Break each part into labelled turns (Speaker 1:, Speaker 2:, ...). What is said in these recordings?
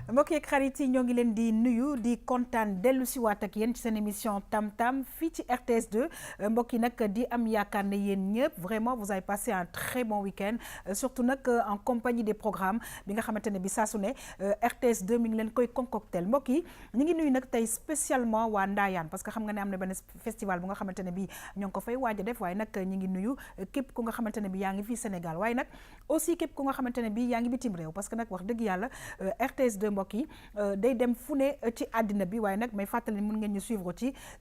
Speaker 1: mbokk yeeg xarit yi ñoo ngi leen di nuyu di kontaan dellu si waat ak yéen ci seen émission Tam Tam fii ci RTS 2 mbokk yi nag di am yaakaar ne yéen ñëpp vraiment vous avez passé un très bon week-end surtout nag en compagnie des programmes bi nga xamante ne bi saa su ne RTS 2 mi ngi leen koy concoctel mbokk yi ñu ngi nuyu nag tey spécialement waa Ndayane parce que xam nga ne am na benn festival bu nga xamante ne bi ñoo ngi ko fay waaj a def waaye nag ñu ngi nuyu képp ku nga xamante ne bi yaa ngi fii Sénégal waaye nag aussi képp ku nga xamante ne bi yaa ngi bitim réew parce que nag wax dëgg yàlla RTS 2 mbokk yi day dem fu ne ci àddina bi waaye nag may fàttali mun ngeen ñu suivre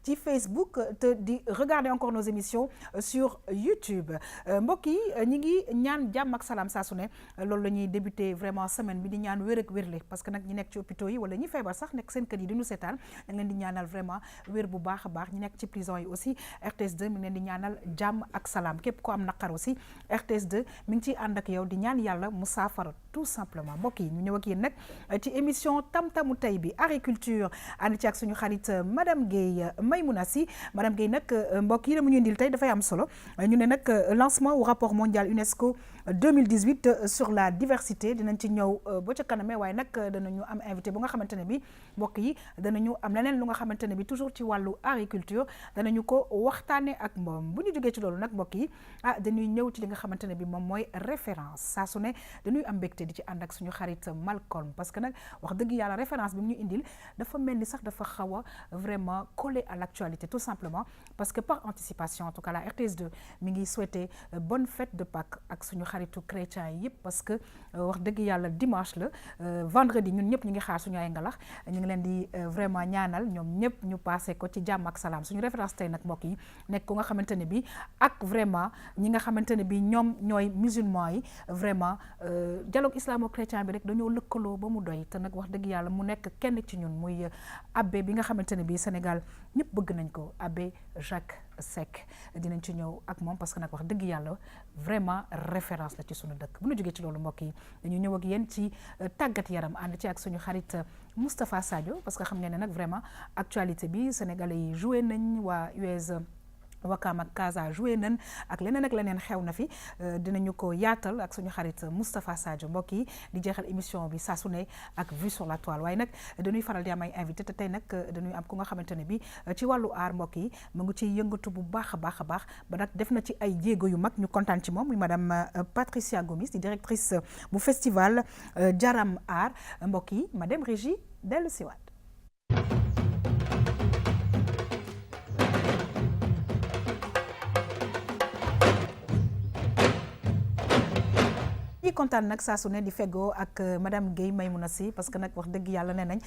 Speaker 1: ci Facebook te di regarder encore nos émissions sur YouTube mbokk yi ñi ngi ñaan jàmm ak salaam saa su ne loolu la ñuy débuter vraiment semaine bi di ñaan wér ak wérle parce que nag ñi nekk ci hôpitaux yi wala ñi feebar sax nekk seen kër yi di ñu seetaan da ngeen di ñaanal vraiment wér bu baax a baax ñi nekk ci prison yi aussi RTS 2 mi ngi leen di ñaanal jàmm ak salaam képp ko am naqar aussi RTS 2 mi ngi ciy ànd ak yow di ñaan yàlla mu saafara tout simplement mbokk yi ñu ñëw ak yéen nag ci émission tam-tamu tey bi agriculture ànd ci ak suñu xarit madame Guèye Maymouna Sy madame Guèye nag mbokk yi la mu ñu indil tey dafay am solo ñu ne nag lancement au rapport mondial UNESCO 2018 sur la diversité dinañ ci ñëw ba ca kaname waaye nag danañu am invité bu nga xamante ne bi mbokk yi danañu am leneen lu nga xamante ne bi toujours ci wàllu agriculture danañu ko waxtaane ak moom bu ñu jógee ci loolu nag mbokk yi dañuy ñëw ci li nga xamante ne bi moom mooy référence saa su ne dañuy am mbégte di ci ànd ak suñu xarit Malcolm parce que nag wax dëgg yàlla référence bi mu ñu indil dafa mel ni sax dafa xaw a vraiment collé à l'actualité tout simplement parce que par anticipation en tout cas la RTS 2 mi ngi souhaiter bonne fête de Pâques ak suñu xaritu chrétien yi yëpp parce que wax dëgg yàlla dimanche la vendredi ñun ñëpp ñu ngi xaar suñu ay ngalax ñu ngi leen di vraiment ñaanal ñoom ñëpp ñu passé ko ci jàmm ak salaam suñu référence tey nag mbokk yi nekk ku nga xamante ne bi ak vraiment ñi nga xamante ne bi ñoom ñooy musulmans yi vraiment dialogue islamo-chrétien bi rek dañoo lëkkaloo ba mu doy te nag wax dëgg yàlla mu nekk kenn ci ñun muy abbé bi nga xamante ne bi Sénégal ñëpp bëgg nañ ko abbé Jacques Seck dinañ ci ñëw ak moom parce que nag wax dëgg yàlla vraiment référence la ci suñu dëkk bu ñu jógee ci loolu mbokk yi dañu ñëw ak yéen ci tàggat yaram ànd ci ak suñu xarit Moustapha Sadio parce que xam ngeen ne nag vraiment actualité bi sénégalais yi joué nañ waa US Wakaam ak Casa joué nañ ak leneen xew na fi dinañu ko yaatal ak suñu xarit Moustapha Sadio mbokk yi di jeexal émission bi saa su ne ak vue sur la toile waaye nag dañuy faral di am ay invité te tey nag dañuy am ku nga xamante ne bi ci wàllu aar mbokk yi mu ngi ciy yëngatu bu baax a baax ba nag def na ci ay jéego yu mag ñu kontaan ci moom muy madame Patricia Gomis di directrice bu festival Jaram Art mbokk yi madame Régie dellu siwaat kontaan nag saa su ne di feggoo ak madame Guèye Maymouna Sy parce que nag wax dëgg yàlla nee nañ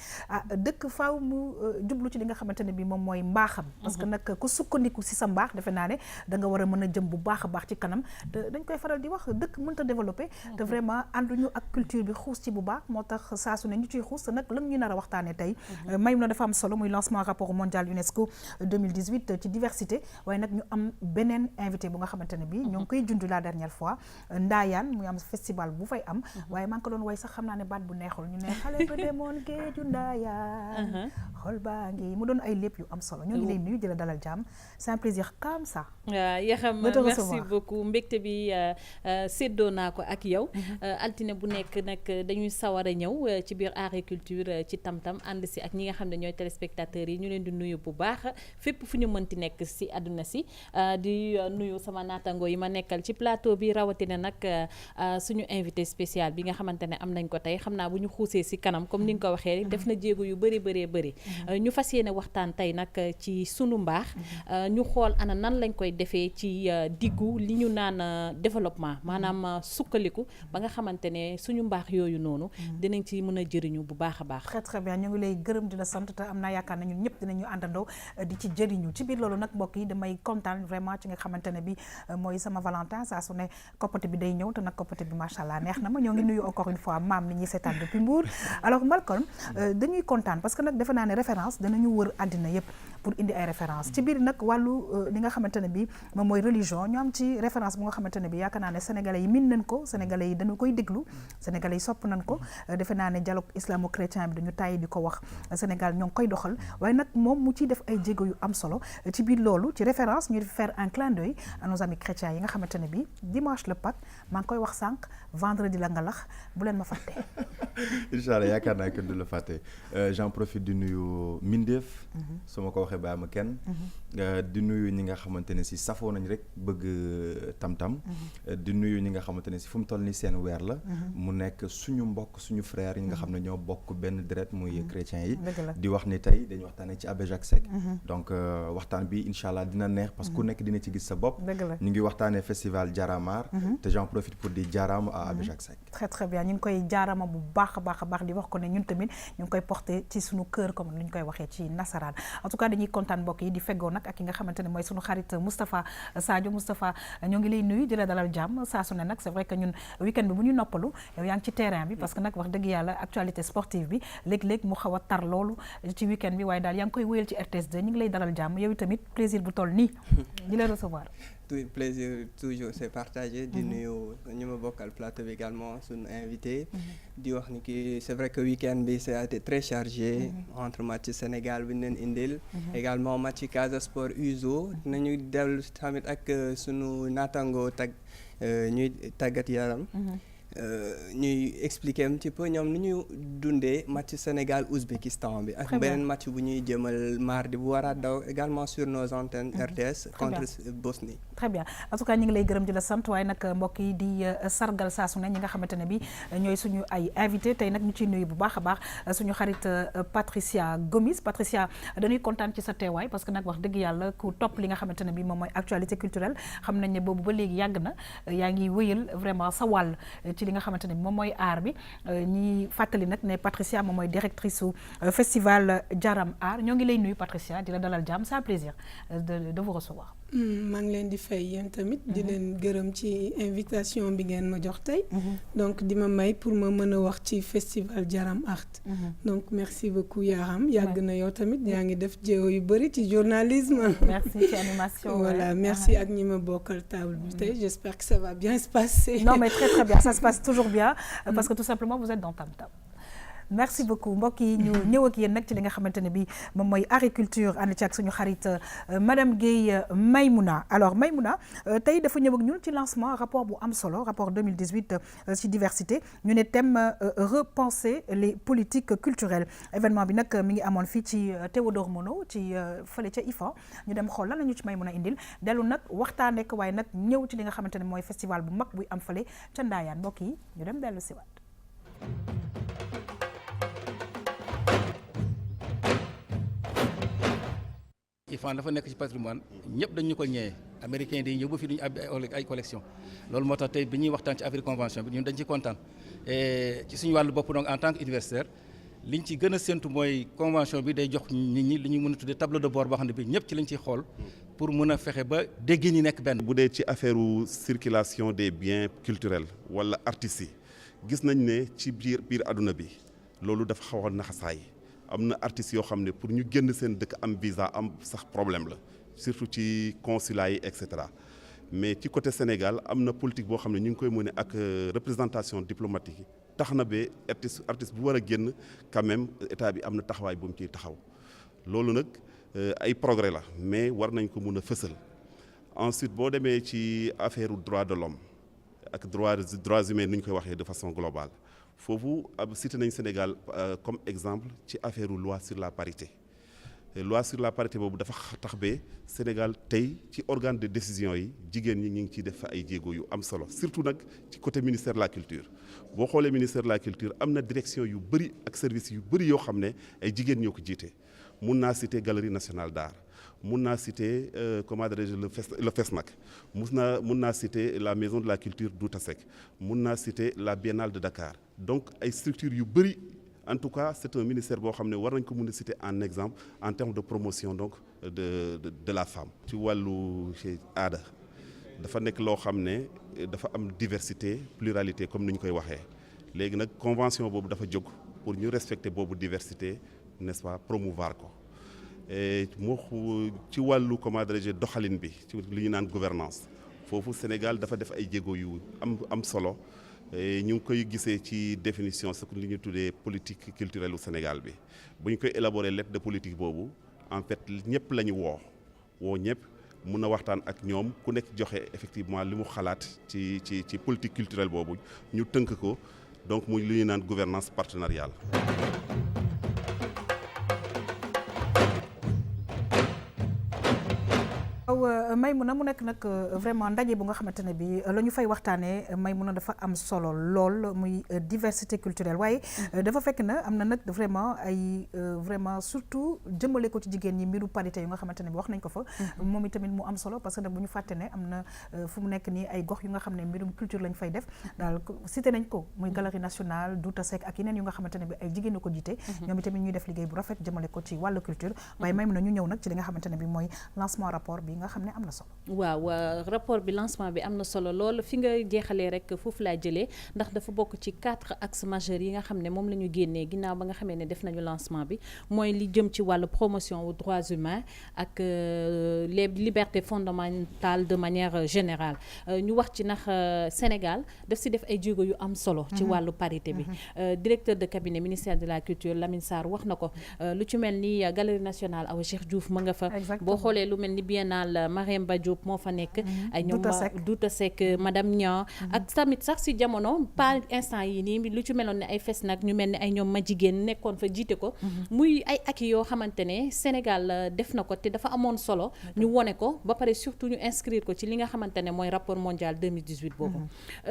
Speaker 1: dëkk faaw mu jublu ci li nga xamante ne bi moom mooy mbaaxam parce que nag ku sukkandiku si sa mbaax defe naa ne da nga war a mën a jëm bu baax a baax ci kanam te dañ koy faral di wax dëkk mënta développé te vraiment ànduñu ak culture bi xuus ci bu baax moo tax saa su ne ñu ciy xuus te nag lan ñu nar a waxtaane tey Maymouna dafa am solo muy lancement rapport mondial UNESCO 2018 ci diversité waaye nag ñu am beneen invité bu nga xamante ne bi ñoo ngi koy jundu la dernière fois Ndayane muy am festival bu fay am waaye maa ngi ko doon way sax xam naa ne baat bu neexul ñu ne xale ba demoon géeju Ndayane xol baa ngi mu doon ay lépp yu am solo ñoo ngi lay nuyu di la dalal jàmm c'est un plaisir comme ça
Speaker 2: Yaxam merci beaucoup mbégte bi séddoo naa ko ak yow altine bu nekk nag dañuy sawar a ñëw ci biir agriculture ci tam-tam ànd si ak ñi nga xam ne ñooy téléspectateurs yi ñu leen di nuyu bu baax fépp fu ñu mënti nekk si àdduna si di nuyu sama naataango yi ma nekkal ci plateau bi rawatina nag suñu invité spécial bi nga xamante ne am nañ ko tey xam naa bu ñu xuusee si kanam comme ni nga ko waxee def na jéego yu bëri ñu fas yéene waxtaan tey nag ci sunu mbaax ñu xool ana nan lañ koy defee ci diggu li ñu naan développement maanaam sukkaliku ba nga xamante ne suñu mbaax yooyu noonu dinañ ci mën a jëriñu bu baax a baax.
Speaker 1: très très bien ñu ngi lay gërëm di la sant te am naa yaakaar na ñun ñëpp dinañu àndandoo di ci jëriñu ci biir loolu nag mbokk yi damay kontaan vraiment ci nga xamante ne bi mooy sama Valentin saa su ne koppate bi day ñëw te nag koppate bi macha allah neex na ma ñoo ngi nuyu encore une fois maam mi ñuy seetaan depuis Mbour alors Malcolm dañuy kontaan parce que nag defe naa ne référence danañu wër àddina yëpp pour indi ay référence ci biir nag wàllu li nga xamante ne bi moom mooy religion ñu am ci référence bu nga xamante ne bi yaakaar naa ne sénégalais yi min nañ ko sénégalais yi dañu koy déglu sénégalais yi sopp nañ ko defe naa ne dialogue islamo-chrétien bi dañu tàyyi di ko wax Sénégal ñoo ngi koy doxal waaye nag moom mu ciy def ay jéego yu am solo ci biir loolu ci référence ñu faire un clin d'œil à nos amis chrétiens yi nga xamante ne bi dimanche le Pâques maa ngi koy wax sànq vendredi la ngalax bu leen ma fàtte
Speaker 3: Inch'Allah yaakaar naa kenn du la fàtte j'en profite di nuyu Mindeef. su ma ko waxee bàyyi ma kenn. di nuyu ñi nga xamante ne si safoo nañ rek bëgg tam-tam. di nuyu ñi nga xamante ne si fu mu toll nii seen weer la. mu nekk suñu mbokk suñu frère yi nga xam ne ñoo bokk benn deret muy chrétiens yi. di wax ni tey dañu waxtaanee ci Abbé Jacques Seck. donc waxtaan bi inch'Allah dina neex parce que ku nekk dina ci gis sa bopp. ñu ngi waxtaanee festival Jaramar. te j'en profite pour di jaaraama à Abbé Jacques Seck.
Speaker 1: très très bien ñu ngi koy jaarama bu baax a baax di wax ko ne ñun tamit ñu ngi koy porter ci suñu cœur comme ni ñu koy waxee ci nasaraan en tout cas dañuy kontaan mbokk yi di feggoo nag ak ki nga xamante ne mooy suñu xarit Moustapha Sadio. Moustapha ñoo ngi lay nuyu di la dalal jàmm saa su ne nag c'est vrai que ñun week-end bi bu ñu noppalu yow yaa ngi ci terrain bi parce que nag wax dëgg yàlla actualité sportive bi léeg-léeg mu xaw a tar loolu ci week-end bi waaye daal yaa ngi koy wéyal ci RTS2 ñu ngi lay dalal jàmm yow tamit plaisir bu toll nii di la recevoir.
Speaker 4: Tout plaisir toujours c'est partagé. di nuyu ñu ma bokkal plateau bi également suñu invité. di wax ni ki c'est vrai que week-end bi ça a été très chargé. entre match Sénégal bi ñu leen indil. également match Casa Sport Uzo nañu dellu tamit ak sunu naataango ñuy tàggat yaram. ñuy expliquer un petit peu ñoom ni ñu dundee match Sénégal Ouzbékistan bi ak beneen match bu ñuy jëmal mardi bu war a daw également sur nos antennes RTS contre Bosnie.
Speaker 1: très bien en tout cas ñu ngi lay gërëm di la sant waaye nag mbokk yi di sargal saa su ne ñi nga xamante ne bi ñooy suñu ay invité tey nag ñu ciy nuyu bu baax a baax suñu xarit Patricia Gomis. Patricia dañuy kontaan ci sa teewaay parce que nag wax dëgg yàlla ku topp li nga xamante ne bi moom mooy actualité culturelle xam nañ ne boobu ba léegi yàgg na yaa ngi wéyal vraiment sa wàll ci li nga xamante ne moom mooy art bi ñi fàttali nag ne Patricia moom mooy directrice su festival Jaram Art ñoo ngi lay nuyu Patricia di la dalal jàmm c'est un plaisir de vous recevoir.
Speaker 5: maa ngi leen di fay yéen tamit di leen gërëm ci invitation bi ngeen ma jox tey donc di ma may pour ma mën a wax ci festival Jaram Art donc merci beaucoup Yaram yàgg na yow tamit yaa ngi def jéego yu bëri ci journalisme.
Speaker 1: merci ci animation.
Speaker 5: voilà merci ak ñi ma bokkal table bi tey j'espère que ça va bien se passer.
Speaker 1: non mais très très bien ça se passe toujours bien parce que tout simplement vous êtes dans Tam Tam. merci beaucoup mbokk yi ñu ñëw ak yéen nag ci li nga xamante ne bi moom mooy agriculture ànd ci ak suñu xarit madame Guèye Maymouna. alors Maymouna tey dafa ñëw ak ñun ci lancement rapport bu am solo rapport 2018 ci diversité ñu ne thème repenser les politiques culturelles événement bi nag mi ngi amoon fii ci Théodore Monod ci fële ca IFA ñu dem xool lan la ñu ci Maymouna indil dellu nag waxtaanee ko waaye nag ñëw ci li nga xamante ne mooy festival bu mag buy am fële ca Ndaayaan mbokk yi ñu dem dellu si waat.
Speaker 6: IFAN dafa nekk ci patrimoine ñëpp dañu ko ñëwee américains yi ñëw ba fii duñu ay collection loolu moo tax tey bi ñuy waxtaan ci affaire convention bi ñun dañ ci kontaan ci suñu wàllu bopp donc en tant que universitaire liñ ci gën a séntu mooy convention bi day jox nit ñi li ñu mën a tuddee tableau de bord boo xam ne bi ñëpp ci lañ ciy xool pour mën a fexe ba dégg ñi nekk benn.
Speaker 7: bu dee ci affaire circulation des biens culturels wala artistes yi gis nañ ne ci biir àdduna bi loolu dafa xaw a naxasaay am na artistes yoo xam ne pour ñu génn seen dëkk am visa am sax problème la surtout ci consulat yi et cetera mais ci côté Sénégal am na politique boo xam ne ñu ngi koy mëne ak représentation diplomatique yi tax na ba artiste bu war a génn quand même état bi am na taxawaay bu mu ciy taxaw loolu nag ay progrès la mais war nañ ko mun a fësal. ensuite boo demee ci affaire droit de l'homme ak droits humains ni ñu koy waxee de façon globale foofu cité nañ Sénégal comme exemple ci affaire loi sur la parité. loi sur la parité boobu dafa tax ba Sénégal tey ci organe de décision yi jigéen ñi ñu ngi ciy def ay jéego yu am solo surtout nag ci côté ministère de la culture boo xoolee ministère de la culture am na direction yu bëri ak service yu bëri yoo xam ne ay jigéen ñoo ko jiite mun naa citer galerie nationale d'art mun naa citer comment dirais-je le FESNAC mun naa citer la maison de la culture Douta Seck mun naa citer la biennale de Dakar donc ay structures yu bëri. En tout cas, c'est un ministère boo xam ne war nañ ko mën a citer en exemple en termes de promotion donc de la femme. ci wàllu aada dafa nekk loo xam ne dafa am diversité pluralité comme ni ñu koy waxee léegi nag convention boobu dafa jóg pour ñu respecter boobu diversité n'est-ce pas promouvoir ko moo ci wàllu comment dirais-je doxalin bi ci li ñu naan gouvernance foofu Sénégal dafa def ay jéego yu am solo. ñu ngi koy gisee ci définition ce que li ñu tuddee politique culturelle u Sénégal bi bu ñu koy élaborer lettre de politique boobu en fait ñëpp la ñu woo ñëpp mun a waxtaan ak ñoom ku nekk joxe effectivement li mu xalaat ci politique culturelle boobu ñu tënk ko donc muy lu ñuy naan gouvernance partenariale.
Speaker 1: Maïmouna mu nekk nag vraiment ndaje bu nga xamante ne bi la ñu fay waxtaanee Maïmouna dafa am solo lool muy diversité culturelle waaye dafa fekk na am na nag vraiment ay vraiment surtout jëmale ko ci jigéen ñi mbiru parité yu nga xamante ne bi wax nañ ko fa moom itamit mu am solo parce que nag bu ñu fàtte ne am na fu mu nekk nii ay gox yu nga xam ne mbirum culture lañ fay def daal cité nañ ko muy galerie nationale Douta Seck ak yeneen yu nga xamante ne bi ay jigéen ko jiite ñoom itamit ñuy def liggéey bu rafet jëmale ko ci wàllu culture waaye Maïmouna ñu ñëw nag ci li nga xamante ne bi mooy lancement rapport bi nga xam ne am na solo.
Speaker 2: waaw rapport bi lancement bi am na solo lool fi nga jeexalee rek foofu laa jëlee ndax dafa bokk ci 4 axes majeurs yi nga xam ne moom la ñu génnee ginnaaw ba nga xamee ne def nañu lancement bi mooy li jëm ci wàllu promotion aux droits humains ak les libertés fondamentales de manière générale ñu wax ci ndax Sénégal daf si def ay jéego yu am solo ci wàllu parité bi directeur de cabinet ministère de la culture Lamine Sarr wax na ko lu ci mel ni galerie nationale Awa Cheikh Diouf ma nga fa boo xoolee lu mel ni biennale Mariam Ba Diop moo fa nekk ay ñoom Douta Seck madame Niang ak tamit sax si jamono pas instant yi nii lu ci meloon ne ay fes nag ñu mel ni ay ñoom ma jigéen nekkoon fa jiite ko muy ay acquis yoo xamante ne Sénégal def na ko te dafa amoon solo ñu wone ko ba pare surtout ñu inscrire ko ci li nga xamante ne mooy rapport mondial 2018 boobu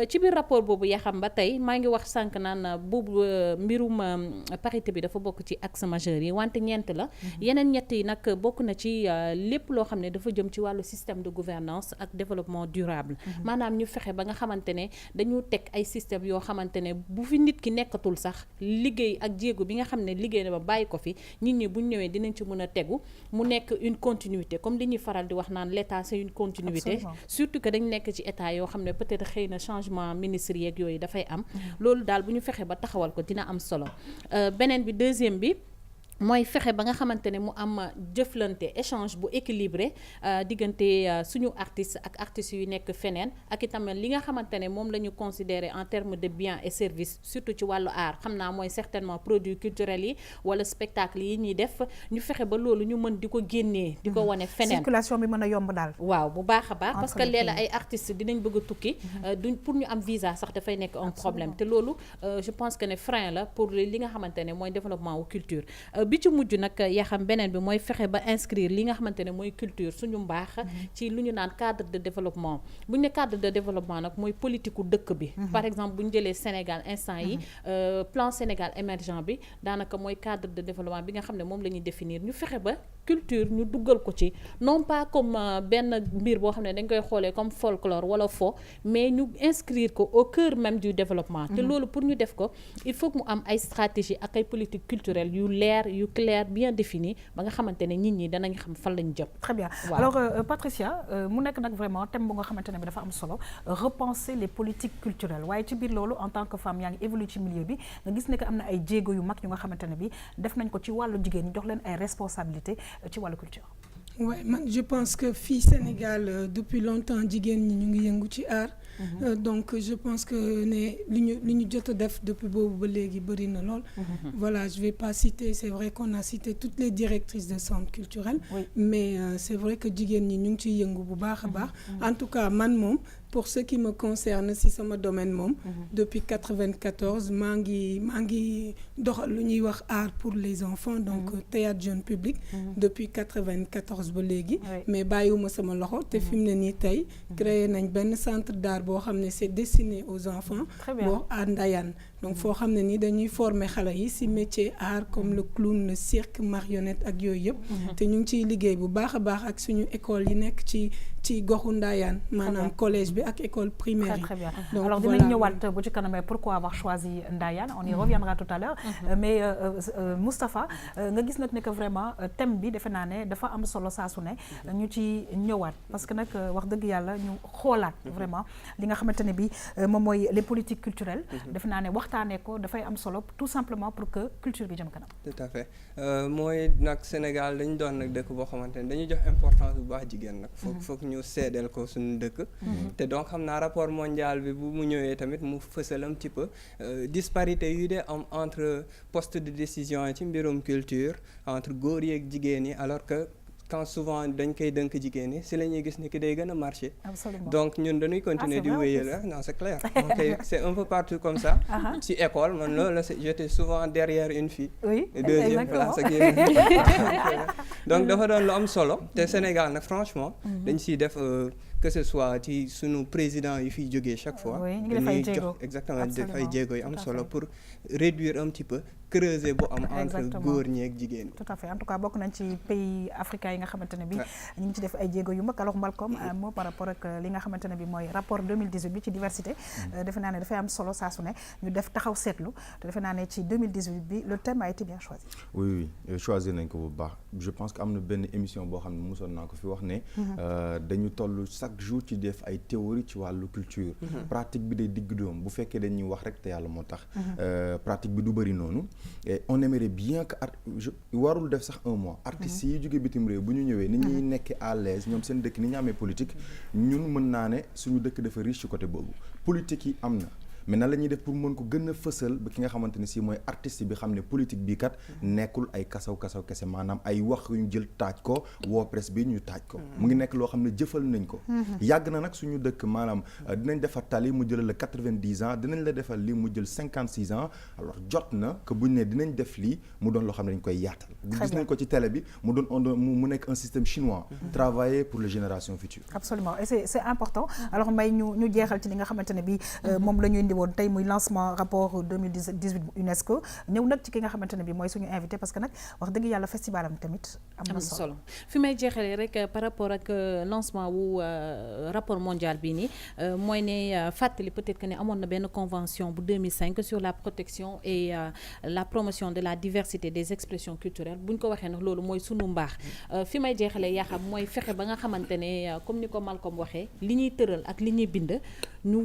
Speaker 2: ci biir rapport boobu yaa xam ba tey maa ngi wax sànq naan boobu mbirum parité bi dafa bokk ci axe majeur yi wante ñeent la yeneen ñett yi nag bokk na ci lépp loo xam ne dafa jëm ci wàllu système de gouvernance ak développement durable maanaam ñu fexe ba nga xamante ne dañu teg ay système yoo xamante ne bu fi nit ki nekkatul sax liggéey ak jéego bi nga xam ne liggéey na ba bàyyi ko fi nit ñi buñ ñëwee dinañ ci mën a tegu mu nekk une continuité comme li ñuy faral di wax naan l'état c'est une continuité. Absolument. Surtout que dañ nekk ci état yoo xam ne peut-être xëy na changement ministre yeeg yooyu dafay am loolu daal bu ñu fexe ba taxawal ko dina am solo beneen bi deuxième bi mooy fexe ba nga xamante ne mu am jëflante échange bu équilibré diggante suñu artistes ak artistes yu nekk feneen ak itam li nga xamante ne moom la ñu considérer en termes de biens et services surtout ci wàllu art xam naa mooy certainement produits culturels yi wala spectacle yi ñuy def ñu fexe ba loolu ñu mën di ko génnee di ko wane feneen
Speaker 1: circulation bi mën a yomb daal
Speaker 2: waaw bu baax a baax parce que léeg-léeg ay artistes dinañ bëgg a tukki duñ pour ñu am visa sax dafay nekk un problème te loolu je pense que ne frein la pour li nga xamante ne mooy développement wu culture bi ci mujj nag yaa xam beneen bi mooy fexe ba inscrire li nga xamante ne mooy culture suñu mbaax ci lu ñu naan cadre de développement bu ñu ne cadre de développement nag mooy politique u dëkk bi par exemple bu ñu jëlee Sénégal instant yi plan Sénégal émergent bi daanaka mooy cadre de développement bi nga xam ne moom la ñuy définir ñu fexe ba culture ñu duggal ko ci non pas comme benn mbir boo xam ne dañ koy xoolee comme folklore wala fo mais ñu inscrire ko au cœur même du développement te loolu pour ñu def ko il faut que mu am ay stratégie ak ay politique culturelle yu leer yu clair bien défini ba nga xamante ne nit ñi danañ xam fan lañ jëm.
Speaker 1: Très bien. Alors Patricia mu nekk nag vraiment thème bu nga xamante ne bi dafa am solo repenser les politiques culturelles waaye ci biir loolu en tant que femme yaa ngi évolué ci milieu bi nga gis ne que am na ay jéego yu mag yu nga xamante ne bi def nañ ko ci wàllu jigéen ñi jox leen ay responsabilités ci wàllu culture.
Speaker 5: Ouais, je pense que fii Sénégal depuis longtemps jigéen ñi ñu ngi yëngu ci art. Donc je pense que ne li ñu jot a def depuis boobu ba léegi bëri na lool. Voilà, je vais pas citer, c'est vrai qu'on a cité toutes les directrices de centres culturels. Oui. Mais c'est vrai que jigéen ñi ñu ngi ciy yëngu bu baax a baax. En tout cas man moom pour ce qui me concerne si sama domaine moom. Depuis 94 maa ngi doxal lu ñuy wax art pour les enfants donc théâtre jeune public. Depuis 94 ba léegi. Mais bàyyiwuma sama loxo te fi mu ne nii tey créé nañ benn centre d'art boo xam ne c'est destiné aux enfants. boo à Ndayane donc foo xam ne nii dañuy former xale yi ci métier art comme le clown le cirque marionnette ak yooyu yëpp. te ñu ngi ciy liggéey bu baax a baax ak suñu école yi nekk ci goxu Ndayane maanaam collège bi ak école primaire yi.
Speaker 1: Très bien. Donc alors dinañ ñëwaat bu ci kanam pourquoi avoir choisi Ndayane on y reviendra tout à l'heure. Mais Moustapha nga gis nag ne que vraiment thème bi defe naa ne dafa am solo saa su ne ñu ci ñëwaat parce que nag wax dëgg yàlla ñu xoolaat vraiment li nga xamante ne bi moom mooy les politiques culturelles. defe naa ne waxtaanee ko dafay am solo tout simplement pour que culture bi jëm kanam.
Speaker 4: Tout à fait mooy nag Sénégal dañu doon nag dëkk boo xamante ne dañuy jox importance bu baax jigéen nag. foog ñu seedeel ko suñu dëkk. te donc xam naa rapport mondial bi bu mu ñëwee tamit mu fësal un petit peu disparité yu de am entre poste de décision ci mbirum culture entre góor yi ak jigéen yi alors que quand souvent dañ koy dënk jigéen ñi si la ñuy gis ni ki day gën a marché.
Speaker 1: Absolument.
Speaker 4: Donc ñun dañuy continuer di wéyal non c'est clair. Donc c'est un peu partout comme ça. ci école man loolu j'étais souvent derrière une fille.
Speaker 1: Oui,
Speaker 4: deuxième place ak yeneen. Donc dafa doon lu am solo te Sénégal nag franchement dañ siy def que ce soit ci sunu président yi fiy jógee chaque fois dañuy jox exactement def ay jéego yu am solo pour réduire un petit peu creuser bu am entre góor ñi ak jigéen ñi.
Speaker 1: Tout à fait. En tout cas bokk nañ ci pays africains yi nga xamante ne bi ñu ngi ci def ay jéego yu mag. Alors Malcolm un mot par rapport ak li nga xamante ne bi mooy rapport 2018 bi ci diversité defe naa ne dafay am solo saa su ne ñu def taxaw seetlu te defe naa ne ci 2018 bi le thème a été bien choisi.
Speaker 3: Oui choisir nañ ko bu baax je pense que am na benn émission boo xam ne mosoon naa ko fi wax ne dañu toll chaque jour ci def ay théorie ci wàllu culture pratique bi day digg doom bu fekkee dañuy wax rek te yàlla moo tax pratique bi du bëri noonu. Et on aimerait bien que warul def sax un mois artistes yi jóge bitim réew bu ñu ñëwee ni ñuy nekk à l'aise ñoom seen dëkk ni ñu amee politique ñun mën naa ne suñu dëkk dafa riche ci côté boobu politique yi am na mais nan la ñuy def pour mën ko gën a fësal ba ki nga xamante ne si mooy artiste bi xam ne politique bi kat nekkul ay kasaw kese maanaam ay wax yu ñu jël taaj ko woo presse bi ñu taaj ko mu ngi nekk loo xam ne jëfal nañ ko yàgg na nag suñu dëkk maanaam dinañ defar tali mu jël la 90 ans dinañ la defal lii mu jël 56 ans alors jot na que buñ ne dinañ def lii mu doon loo xam ne dañ koy yaatal gis nañ ko ci télé bi mu doon mu nekk un système chinois travailler pour les générations futures.
Speaker 1: Absolument et c'est important alors may ñu jeexal ci li nga xamante ne bi moom la ñu indi woon tey muy lancement rapport 2018 UNESCO ñëw nag ci ki nga xamante ne bi mooy suñu invité parce que nag wax dëgg yàlla festival am tamit am na solo
Speaker 2: fi may jeexalee rek par rapport ak lancement wu rapport mondial bii nii mooy ne fàttali peut-être que ne amoon na benn convention bu 2005 sur la protection et la promotion de la diversité des expressions culturelles bu ñu ko waxee nag loolu mooy sunu mbaax fi may jeexalee yaa xam mooy fexe ba nga xamante ne comme ni ko Malcolm waxee li ñuy tëral ak li ñuy bind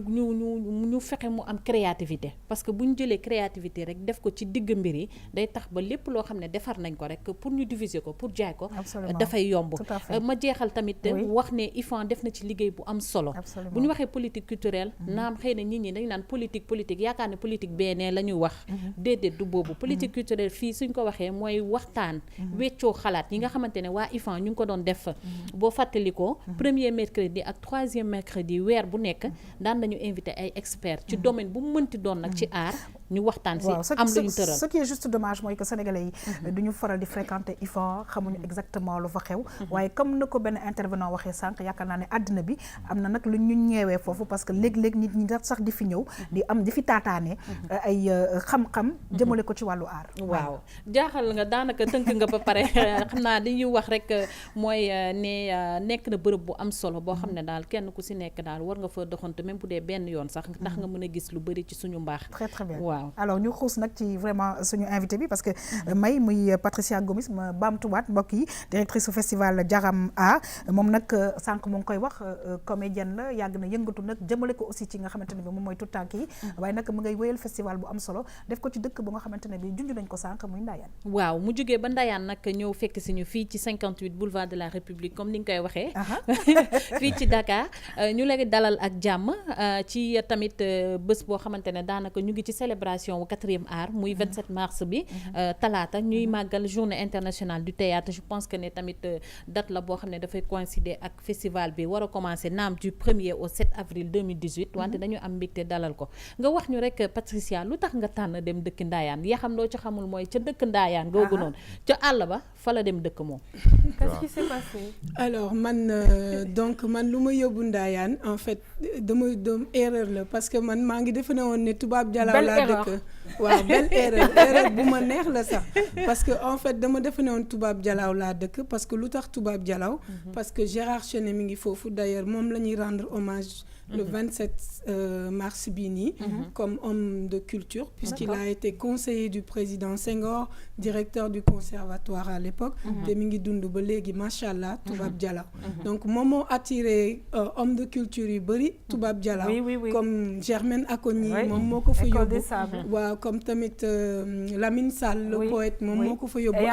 Speaker 2: ñu fexe mu am créativité parce que bu ñu jëlee créativité rek def ko ci digg mbir yi day tax ba lépp loo xam ne defar nañ ko rek pour ñu diffuser ko pour jaay ko dafay yomb ma jeexal tamit wax ne IFAN def na ci liggéey bu am solo bu ñu waxee politique culturelle naam xëy na nit ñi dañ naan politique yaakaar ne politique benee la ñuy wax déedéet du boobu politique culturelle fii suñ ko waxee mooy waxtaan weccoo xalaat yi nga xamante ne waa IFAN ñu ngi ko doon def boo fàttalikoo premier mercredi ak troisième mercredi weer bu nekk daan nañu invité ay experts ci domaine bu mu mënti doon nag ci art ñu waxtaan si am lu ñu tëral
Speaker 1: ce qui est juste dommage mooy que sénégalais yi duñu faral di fréquenter IFAN xamuñu exactement lu fa xew waaye comme na ko benn intervenant waxee sànq yaakaar naa ne àddina bi am na nag lu ñu ñeewee foofu parce que léeg-léeg nit ñi sax di fi ñëw di fi taataane ay xam-xam jëmale ko ci wàllu art
Speaker 2: waaw jaaxal nga daanaka tënk nga ba pare xam naa li ñuy wax rek mooy ne nekk na bërëb bu am solo boo xam ne daal kenn ku si nekk daal war nga fa doxantu même bu dee benn yoon sax ndax nga mën a gis lu bëri ci suñu mbaax.
Speaker 1: Très très bien.
Speaker 2: waaw
Speaker 1: alors ñu xuus nag ci vraiment suñu invité bi parce que may muy Patricia Gomis ma baamtuwaat mbokk yi directrice su festival Jaram A moom nag sànq mu ngi koy wax comédienne la yàgg na yëngatu nag jëmale ko aussi ci nga xamante ne bi moom mooy tout tànk yi waaye nag mu ngay wéyal festival bu am solo def ko ci dëkk bu nga xamante ne bi junj nañ ko sànq muy Ndayane.
Speaker 2: waaw mu jógee ba Ndayane nag ñëw fekk si ñu fii ci 58 boulevard de la République comme ni nga koy waxee. fii ci Dakar ñu lay dalal ak jàmm ci tamit bés boo xamante ne daanaka ñu ngi ci célébration wu 4e art muy 27 mars bi talaata ñuy màggal journée internationale du théâtre je pense que ne tamit date la boo xam ne dafay coïncider ak festival bi war a commencer naam du 1er au 7 avril 2018 wante dañu am mbégte dalal ko nga wax ñu rek Patricia lu tax nga tànn dem dëkk Ndayane yaa xam loo ci xamul mooy ca dëkk Ndayane googu noonu ca àll ba fa la dem dëkk moom.
Speaker 5: Qu'est-ce qui s'est passé? Alors man donc man lu ma yóbbu Ndayane en fait dama erreur la parce que man maa ngi defe ne woon ne tubaab jalaaw laa dëkk waaw belle erreur bu ma neex la sax parce que en fait dama defe ne woon tubaab jalaaw laa dëkk parce que lu tax tubaab jalaaw parce que Gérard Chenet mi ngi foofu d'ailleurs moom la ñuy rendre hommage le 27 mars bii nii comme homme de culture puisqu'il a été conseiller du président Senghor directeur du conservatoire à l'époque te mi ngi dund ba léegi macha allah tubaab jalaaw donc moom moo attiré homme de culture yu bëri tubaab jalaaw comme Germaine Acogny moom moo ko fa yóbbu waaw comme tamit Lamine Sall le poète moom moo ko fa yóbbu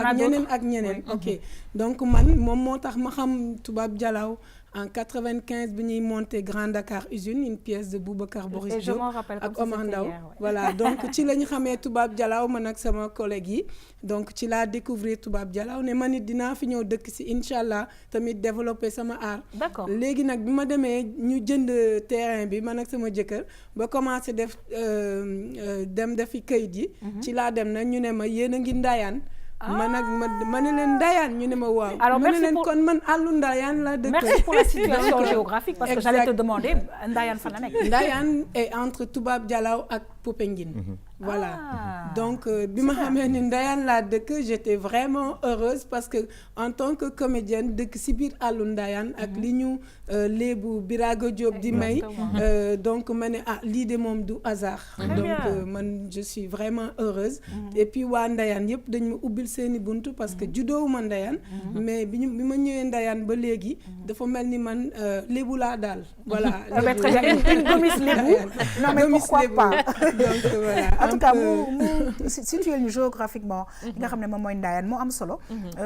Speaker 5: ak ñeneen ok donc man moom moo tax ma xam tubaab jalaaw en 95 bi ñuy monté Grand Dakar Usine une pièce de Boubacar Boris Diop ak Omar Ndaw voilà donc ci lañ xamee tubaab jalaaw man ak sama collègue yi donc ci laa découvrir tubaab jalaaw ne man it dinaa fi ñëw dëkk si incha allah tamit développer sama art.
Speaker 1: D'accord.
Speaker 5: léegi nag bi ma demee ñu jënd terrain bi man ak sama jëkkër ba commencé def dem defi kayit yi. ci laa dem nag ñu ne ma yéen a ngi Ndayane. ma ne leen Ndayane ñu ne ma waaw.
Speaker 1: alors
Speaker 5: ma ne leen kon man àllu Ndayane la dëkk.
Speaker 1: merci pour la situation géographique parce que j'allais te demander Ndayane fan la nekk.
Speaker 5: Ndayane est entre Toubab Dialaw ak Popenguine. voilà donc bi ma xamee ni Ndayane laa dëkk j'étais vraiment heureuse parce que en tant que comédienne dëkk si biir àllu Ndayane ak li ñu léebu Birago Diop di may donc ma ne lii de moom du hasard donc man je suis vraiment heureuse et puis waa Ndayane yëpp dañ ma ubbil seeni buntu parce que judoowuma Ndayane mais bi ma ñëwee Ndayane ba léegi dafa mel ni man léebu laa daal voilà
Speaker 1: une gomis lébu non mais pourquoi pas
Speaker 5: donc voilà
Speaker 1: en tout cas mu situé ñu géographiquement nga xam ne moom mooy Ndayane moo am solo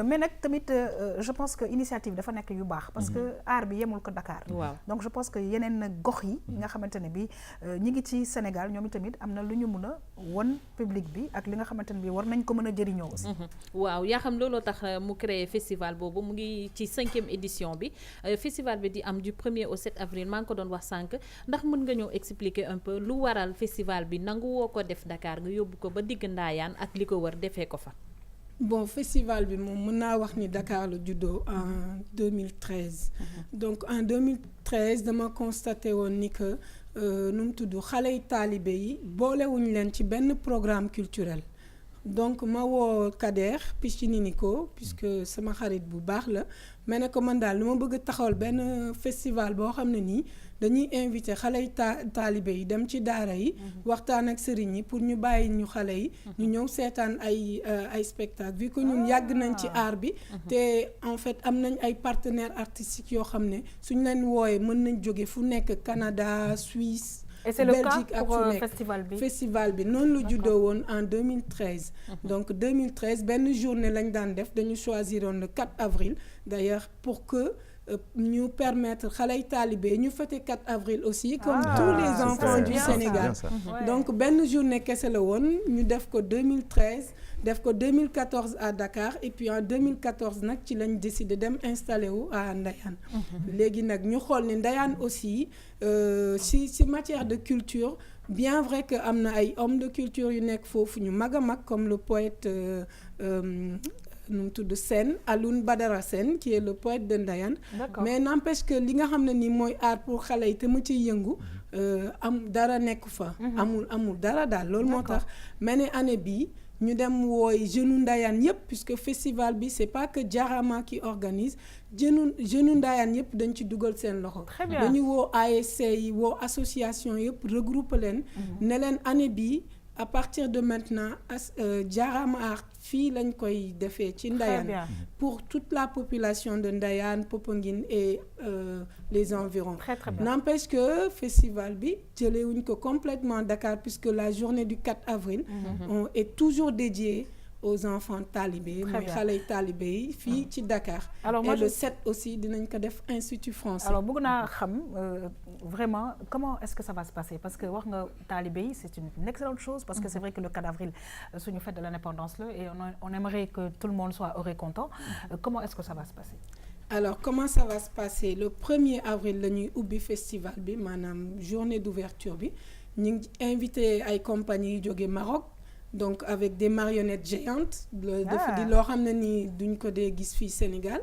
Speaker 1: mais nag tamit je pense que initiative dafa nekk yu baax parce que art bi yemul ko Dakar donc je pense que yeneen gox yi nga xamante ne bi ñi ngi ci Sénégal ñoom tamit am na lu ñu mun a won public bi ak li nga xamante ne bi war nañ ko mën a jëriñoo aussi
Speaker 2: waaw yaa xam looloo tax mu créé festival boobu mu ngi ci 5e édition bi festival bi di am du 1er au 7 avril maa ngi ko doon wax sànq ndax mën nga ñëw expliquer un peu lu waral festival bi nangu woo ko def Dakar nga yóbbu ko ba digg Ndayane ak li ko wër defee ko fa.
Speaker 5: bon festival bi moom mën naa wax ni Dakar la juddoo en 2013. donc en 2013 dama constaté woon ni que nu mu tudd xale yi taalibe yi boolewuñu leen ci benn programme culturel. donc ma woo Kader Piccininico puisque sama xarit bu baax la ma ne ko man daal lu ma bëgg taxawal benn festival boo xam ne nii dañuy invité xale yi taalibe yi dem ci daara yi waxtaan ak sëriñ yi pour ñu bàyyi ñu xale yi ñu ñëw seetaan ay spectacle vu que ñun yàgg nañ ci art bi te en fait am nañ ay partenaires artistiques yoo xam ne suñ leen wooyee mën nañ jóge fu nekk Canada Suisse
Speaker 1: et c'est le
Speaker 5: Belgique
Speaker 1: cas pour festival bi
Speaker 5: noonu la juddoo woon en 2013 donc 2013 benn journée lañ daan def dañu choisiroon le 4 avril d'ailleurs pour que ñu permettre xale yi taalibe ñu fêter 4 avril aussi comme tous les enfants du Sénégal donc benn journée kese la woon ñu def ko 2013 def ko 2014 à Dakar et puis en 2014 nag ci lañ décidé dem installé wu à Ndayane léegi nag ñu xool ni Ndayane aussi ci matière de culture bien vrai que am na ay hommes de culture yu nekk foofu ñu mag a mag comme le poète nu mu tudd Sène Alioune Badara Sène qui est le poète de Ndayane mais n'empêche que li nga xam ne nii mooy art pour xale yi te mu ciy yëngu am dara nekk fa amul dara daal loolu moo tax ma ne année bii ñu dem wooy jeune Ndayane yëpp puisque festival bi c'est pas que Jarama qui organise jeune Ndayane yëpp dañ ci dugal seen loxo dañu woo ASC yi woo association yëpp regrouper leen ne leen année bii à partir de maintenant Jarama Art fii lañ koy defee ci Ndayane pour toute la population de Ndayane Popenguine et les environs.
Speaker 1: Très bien.
Speaker 5: N'empêche que festival bi jëlewuñ ko complètement Dakar puisque la journée du 4 avril est toujours dédiée aux enfants talibés mooy xale yi talibé yi fii ci Dakar.
Speaker 1: Alors
Speaker 5: et le 7 aussi dinañ ko def Institut français.
Speaker 1: alors bëgg naa xam vraiment comment est-ce que ça va se passer parce que wax nga talibé yi c'est une excellente chose parce que c'est vrai que le 4 avril suñu fête de l'indépendance la et on aimerait que tout le monde soit heureux et content comment est-ce que ça va se passer.
Speaker 5: alors comment ça va se passer le 1er avril la ñuy ubbi festival bi maanaam journée d'ouverture bi ñu ngi invité ay compagnies yu jóge Maroc. donc avec des marionnettes géantes dafa di loo xam ne nii duñ ko dee gis fii Sénégal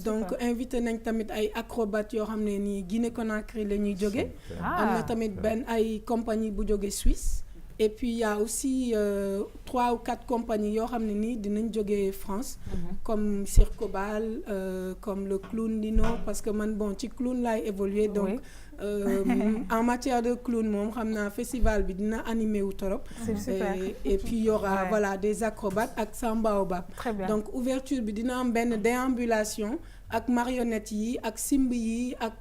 Speaker 5: donc invité nañ tamit ay acrobates yoo xam ne nii Guinée-Conakry la ñuy jóge am na tamit benn ay compagnie bu jóge Suisse et puis il y a aussi 3 ou 4 compagnies yoo xam ne nii dinañ jóge France comme Circobal comme le Clown Lino parce que man bon ci clown laay évoluer donc en matière de clown moom xam naa festival bi dina animé wu torop et puis il y aura voilà des acrobates ak Samba Obab donc ouverture bi dina am benn déambulation ak marionnettes yi ak simb yi ak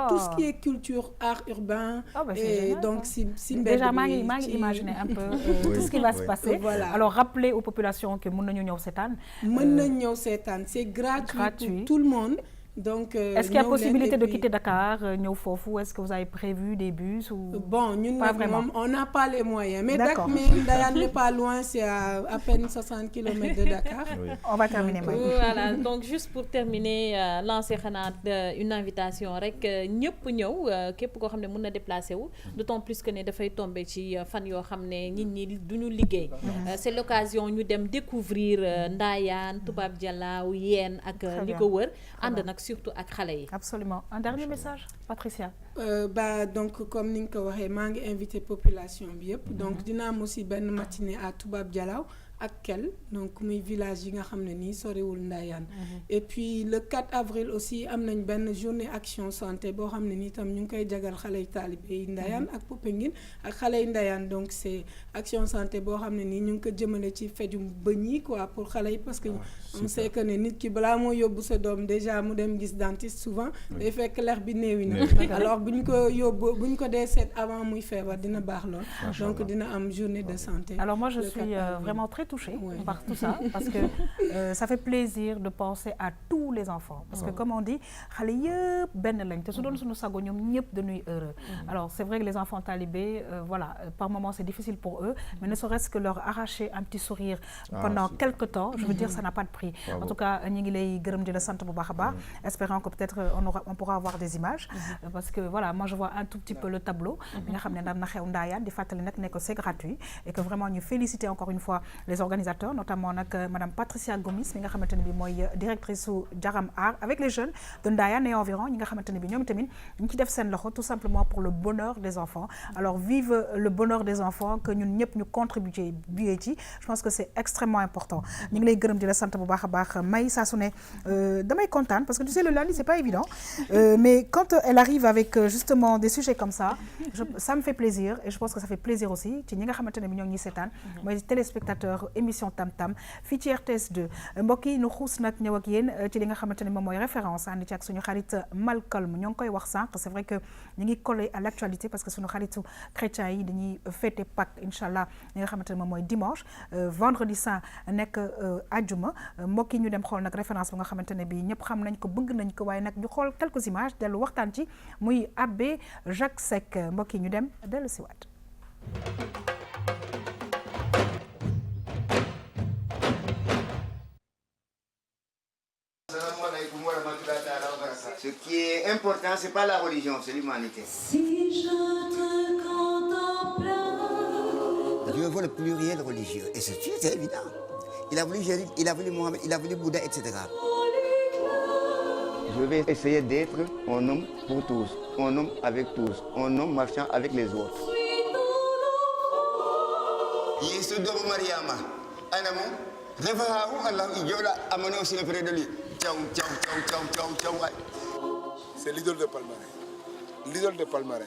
Speaker 5: tout ce qui est culture art urbain et donc si
Speaker 1: déjà maa ngi imaginer un peu tout ce qui va se passer
Speaker 5: voilà
Speaker 1: alors rappeler aux populations que mën nañu ñëw seetaan
Speaker 5: c'est gratuit pour tout le monde donc
Speaker 1: est-ce qu'il y a possibilité de quitter Dakar ñëw foofu? Est-ce que vous avez prévu des bus ou
Speaker 5: bon ñun
Speaker 1: pas vraiment?
Speaker 5: on n'a pas les moyens mais
Speaker 1: D'accord.
Speaker 5: Ndayane n'est pas loin, c'est à peine 60 km de Dakar.
Speaker 1: Oui. On va terminer maintenant.
Speaker 2: Voilà, donc juste pour terminer lancer une invitation rek ñëpp ñëw képp koo xam ne mën na déplacer wu d'autant plus que ne dafay tomber ci fan yoo xam ne nit ñi duñu liggéey. C'est l'occasion ñu dem découvrir Ndayane, Toubab Dialaw, Yène ak li ko wër ànd nag surtout ak xale yi.
Speaker 1: Absolument. Un dernier message, Patricia?
Speaker 5: Donc comme ni nga ko waxee maa ngi invité population bi yëpp donc dina am aussi benn matinée à Toubab Dialaw ak Kell donc muy village yi nga xam ne nii soriwul Ndayane. Et puis le 4 avril aussi am nañ benn journée action santé boo xam ne nii tam ñu ngi koy jagal xale yi taalibe yi Ndayane ak Popenguine ak xale yi Ndayane donc c'est action santé boo xam ne nii ñu ngi ko jëmale ci fejum bëñ yi quoi pour xale yi parce que on sait que ne nit ki balaa moo yóbbu sa doom déjà mu dem gis dentiste souvent day fekk lex bi néewi na alors bu ñu ko yóbbu bu ñu ko dee seet avant muy feebar dina baax lool donc dina am journée de santé.
Speaker 1: Alors moi je suis vraiment très touchée par tout ça parce que ça fait plaisir de penser à tous les enfants parce que comme on dit xale yëpp benn lañ te su doon suñu sago ñoom ñëpp dañuy heureux. Alors c'est vrai que les enfants talibés voilà par moments c'est difficile pour eux mais ne serait-ce que leur arracher un petit sourire pendant quelque temps je veux dire ça n'a pas de prix. En tout cas ñi ngi lay gërëm di la sant bu baax a baax espérant que peut-être on pourra avoir des images parce que voilà moi je vois un tout petit peu le tableau bi nga xam ne daan na xew Ndayane di fàttali nag ne que c'est gratuit et que vraiment ñu féliciter encore une fois les organisateurs notamment nag madame Patricia Gomis mi nga xamante ne bi mooy directrice su Jaram Art avec les jeunes de Ndayane et environ ñi nga xamante ne bi ñoom tamit ñu ci def seen loxo tout simplement pour le bonheur des enfants. Alors vive le bonheur des enfants que ñun ñëpp ñu contribuer ci je pense que c'est extrêmement important ñu ngi lay gërëm di la sant bu baax a baax may saa su ne damay kontaan parce que tu sais le lundi c'est pas évident mais quand elle arrive avec justement des sujets comme ça ça me fait plaisir et je pense que ça fait plaisir aussi ci ñi nga xamante ne bi ñoo ngi ñuy seetaan mooy téléspectateur émission Tam Tam fii ci RTS 2 mbokk yi nu xuus nag ñëw ak yéen ci li nga xamante ne moom mooy référence ànd ci ak suñu xarit Malcolm ñoo ngi koy wax sànq c'est vrai que ñu ngi collé à l'actualité parce que suñu xaritu chrétiens yi dañuy fêter Pâques inchallah li nga xamante ne moom mooy dimanche vendredi saint nekk àjjuma mbokk yi ñu dem xool nag référence bu nga xamante ne bi ñëpp xam nañ ko bëgg nañ ko waaye nag ñu xool quelques images dellu waxtaan ci muy abbé Jacques Seck mbokk yi ñu dem dellu si waat.
Speaker 8: Ce qui est important, c'est pas la religion, c'est l'humanité.
Speaker 9: Si je te contemple.
Speaker 8: Dieu veut le pluriel religieux, et c'est évident. Il a voulu Jésus, il a voulu Mohamed, il a voulu Bouddha, etc. Je vais essayer d'être un homme pour tous, un homme avec tous, un homme marchant avec les autres. Yesu doomu Mariama, anamu, refahahu Allah ijola amane aussi le près de lui. Ciao, ciao, ciao, ciao, ciao, ciao.
Speaker 10: C'est l'idole de Palmarin. L'idole de Palmarin.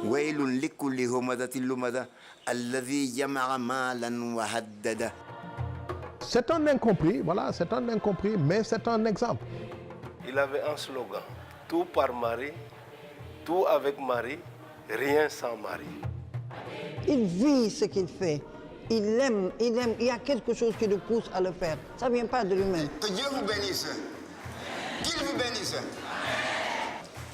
Speaker 8: ويل لكل همزة لمزة الذي جمع مالا وهدده.
Speaker 11: C'est un incompris, voilà, c'est un incompris, mais c'est un exemple.
Speaker 12: Il avait un slogan, tout par Marie, tout avec Marie, rien sans Marie.
Speaker 13: Il vit ce qu'il fait. Il aime, il y a quelque chose qui le pousse à le faire. Ça ne vient pas de lui-même.
Speaker 8: Que Dieu vous bénisse. Qu'il vous bénisse.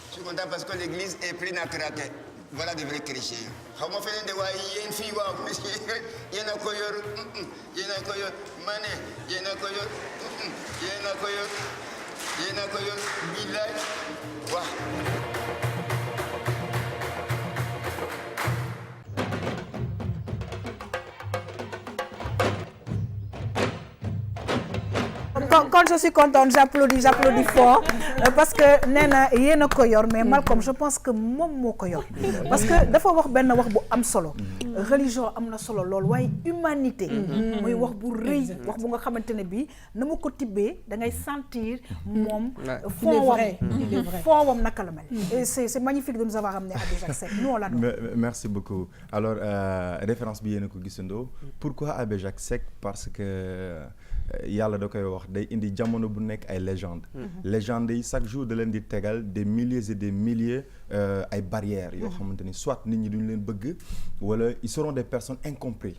Speaker 8: Je suis content parce que l'église est pleine à craquer. Voilà des vrais chrétiens. Xaw ma feneen de waaye yéen fii waaw yéen a ko yor yéen a ko yor ma ne yéen a ko yor yéen a ko yor yéen a ko yor billaay waaw.
Speaker 1: Quand je suis contente, j'applaudis fort parce que nee na yéen a ko yor mais Malcolm je pense que moom moo ko yor parce que dafa wax benn wax bu am solo religion am na solo lool waaye humanité mooy wax bu rëy wax bu nga xamante ne bii na ma ko tibbee da ngay sentir moom foowam naka la mel et c'est magnifique de nous avoir amené Abbé Jacques Seck nous on l'adore.
Speaker 3: Merci beaucoup. Alors référence bi yéen a ko gisandoo pourquoi Abbé Jacques Seck parce que yàlla da koy wax day indi jamono bu nekk ay légende légende yi chaque jour da leen di tegal des milliers et des milliers ay barrières yoo xamante ni soit nit ñi duñu leen bëgg wala ils seront des personnes incomprises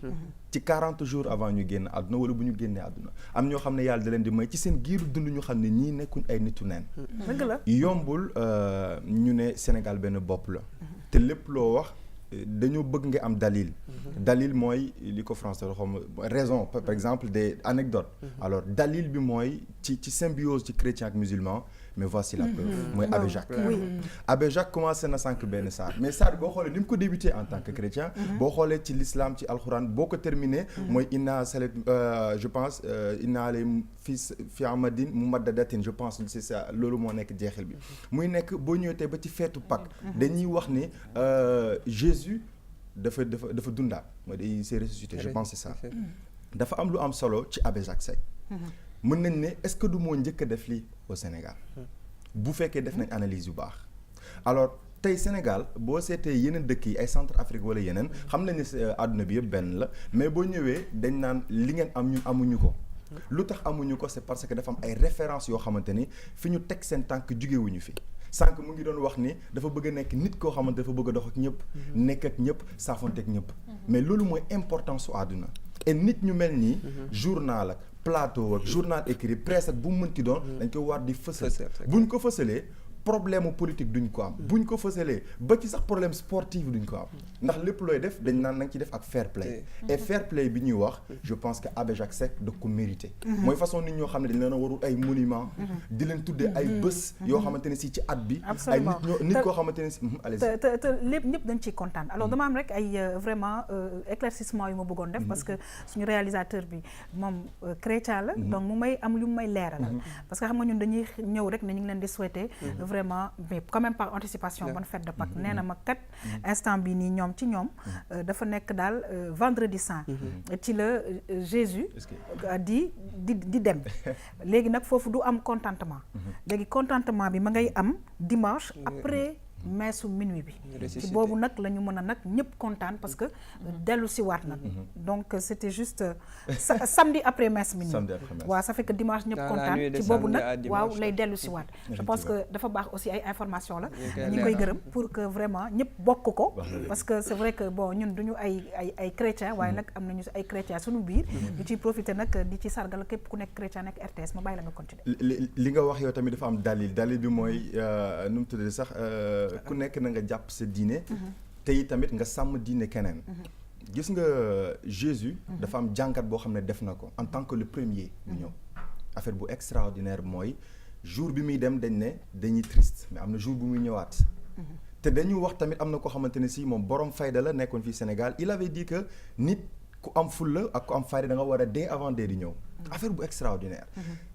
Speaker 3: ci 40 jours avant ñu génn àdduna wala bu ñu génnee àdduna am ñoo xam ne yàlla da leen di may ci seen giiru dund ñu xam ne ñii nekkuñ ay nitu neen yombul ñu ne Sénégal benn bopp la te lépp loo wax dañoo bëgg nga am dalil dalil mooy li ko français xam raison par exemple des anecdotes alors dalil bi mooy ci symbiose ci chrétien ak musulman mais voici la preuve mooy Abbé Jacques Abbé Jacques commencé na sànq benn saar mais saar boo xoolee ni mu ko débuté en tant que chrétien boo xoolee ci l'islam ci alxuraan boo ko terminé mooy inna salet je pense inna ale fi amadin mumaddadatin je pense c'est ça loolu moo nekk jeexil bi muy nekk boo ñëwee tey ba ci feetu Pâques dañuy wax ni Jésus dafa dundaat mooy day s'est ressuscité je pense c'est ça dafa am lu am solo ci Abbé Jacques Seck mën nañ ne est-ce que du moo njëkk a def lii au Sénégal bu fekkee def nañ analyse yu baax alors tey Sénégal boo seetee yeneen dëkk yi ay centre Afrique wala yeneen xam nañ ne àdduna bi yëpp benn la mais boo ñëwee dañ naan li ngeen am ñun amuñu ko lu tax amuñu ko c'est parce que dafa am ay références yoo xamante ni fi ñu teg seen tànk jugewuñu fi sànq mu ngi doon wax ni dafa bëgg a nekk nit koo xamante dafa bëgg a dox ak ñëpp nekk ak ñëpp saafonte ak ñëpp mais loolu mooy importance su àdduna et nit ñu mel nii journal ak plateau ak journal écrit presse ak bu mu mënti doon dañ ko war di fësal buñ ko fësalee problème politique duñ ko am buñ ko fësalee ba ci sax problème sportif duñ ko am ndax lépp looy def dañ naan nañ ci def ak fair play et fair play bi ñuy wax je pense que Abbé Jacques Seck da ko mérité mooy façon nit ñoo xam ne dañ leen a warul ay monument di leen tuddee ay bés yoo xamante ne si ci at bi ay nit koo xamante ne si
Speaker 1: te lépp ñëpp dañ ciy kontaan alors dama am rek ay vraiment éclaircissement yu ma bëggoon def parce que suñu réalisateur bi moom chrétien la donc mu may am lu mu may leeralal parce que xam nga ñun dañuy ñëw rek ne ñu ngi leen di souhaiter vraiment mais quand même par anticipation bonne fête de Pâques nee na ma kat instant bi nii ñoom ci ñoom dafa nekk daal vendredi saint ci la Jésus di dem léegi nag foofu du am contentement léegi contentement bi ma ngay am dimanche après meesu minuit bi ci boobu nag la ñu mën a nag ñëpp kontaan parce que dellu si waat nag donc c'était juste samedi après messe minuit waaw ça fait que dimanche ñëpp kontaan ci boobu nag waaw lay dellu si waat je pense que dafa baax aussi ay information la ñi koy gërëm pour que vraiment ñëpp bokk ko parce que c'est vrai que bon ñun duñu ay chrétien waaye nag am nañu ay chrétien suñu biir di ciy profiter nag di ci sargal képp ku nekk chrétien nekk RTS ma bàyyi la nga continuer
Speaker 3: li nga wax yow tamit dafa am dalil bi mooy nu mu tuddee sax ku nekk na nga jàpp sa diine te yi tamit nga sàmm diine keneen gis nga Jésus dafa am jàngat boo xam ne def na ko en tant que le premier bu ñëw affaire bu extraordinaire mooy jour bi muy dem dañ ne dañuy triste mais am na jour bu muy ñëwaat te dañu wax tamit am na koo xamante ne si moom borom fayda la nekkoon fii Sénégal il avait dit que nit ku am fulla ak ku am fayda da nga war a dee avant dee di ñëw affaire bu extraordinaire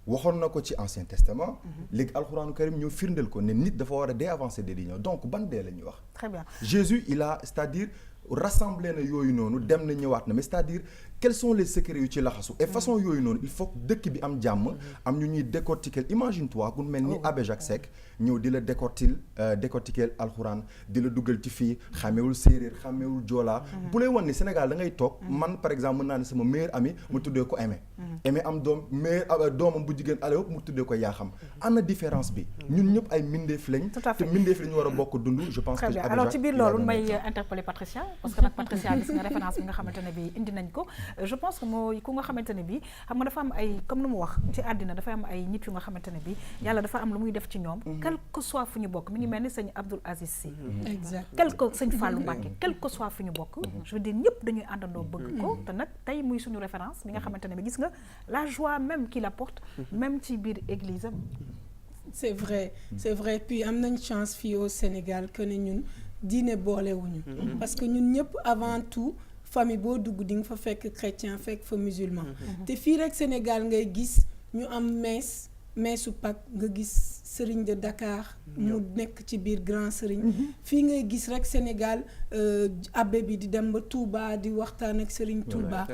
Speaker 3: waxoon na ko ci Ancien Testament léegi alxuraanu karim ñëw firndeel ko ne nit dafa war a dee avancé dee di ñëw donc ban dee la ñuy wax
Speaker 1: très bien
Speaker 3: Jésus il a c'est-à-dire rassemblé na yooyu noonu dem na ñëwaat na mais c'est-à-dire quels sont les secrets yu ci laxasu et façon yooyu noonu il faut que dëkk bi am jàmm am ñu ñuy décortiquer imagine toi ku mel ni Abbé Jacques Seck ñëw di la décortiquer alxuraan di la duggal ci fii xamewul séeréer xamewul joolaa bu lay wan ni Sénégal da ngay toog man par exemple mën naa ne sama meilleur ami mu tuddee ko Aimé am doom doomam bu jigéen ale mu tuddee ko yaa xam ana différence bi ñun ñëpp ay mbindeef lañ te mbindeef lañu war a bokk dund je pense que
Speaker 1: alors ci biir loolu may interpeller Patricia parce que nag Patricia gis nga référence bi nga xamante ne bi indi nañ ko je pense que mooy ku nga xamante ne bi xam nga dafa am ay comme nu mu wax ci àddina dafa am ay nit yu nga xamante ne bi yàlla dafa am lu muy def ci ñoom quel que soit fu ñu bokk mi ngi mel ni sëñ Abdoul Aziz Sy quel que sëñ Fallou Mbacké quel que soit fu ñu bokk je veux dire ñëpp dañuy àndandoo bëgg ko te nag tey muy suñu référence mi nga xamante ne bi gis nga la joie même qu'il apporte même ci biir église am
Speaker 5: c'est vrai puis am nañ chance fii au Sénégal que ne ñun diine boolewuñu parce que ñun ñëpp avant tout famille boo dugg di nga fa fekk chrétien fekk fa musulman te fii rek Sénégal ngay gis ñu am meesu Pâques nga gis sëriñ de Dakar mu nekk ci biir grand sëriñ fii ngay gis rek Sénégal abbé bi di dem ba Touba di waxtaan ak sëriñ Touba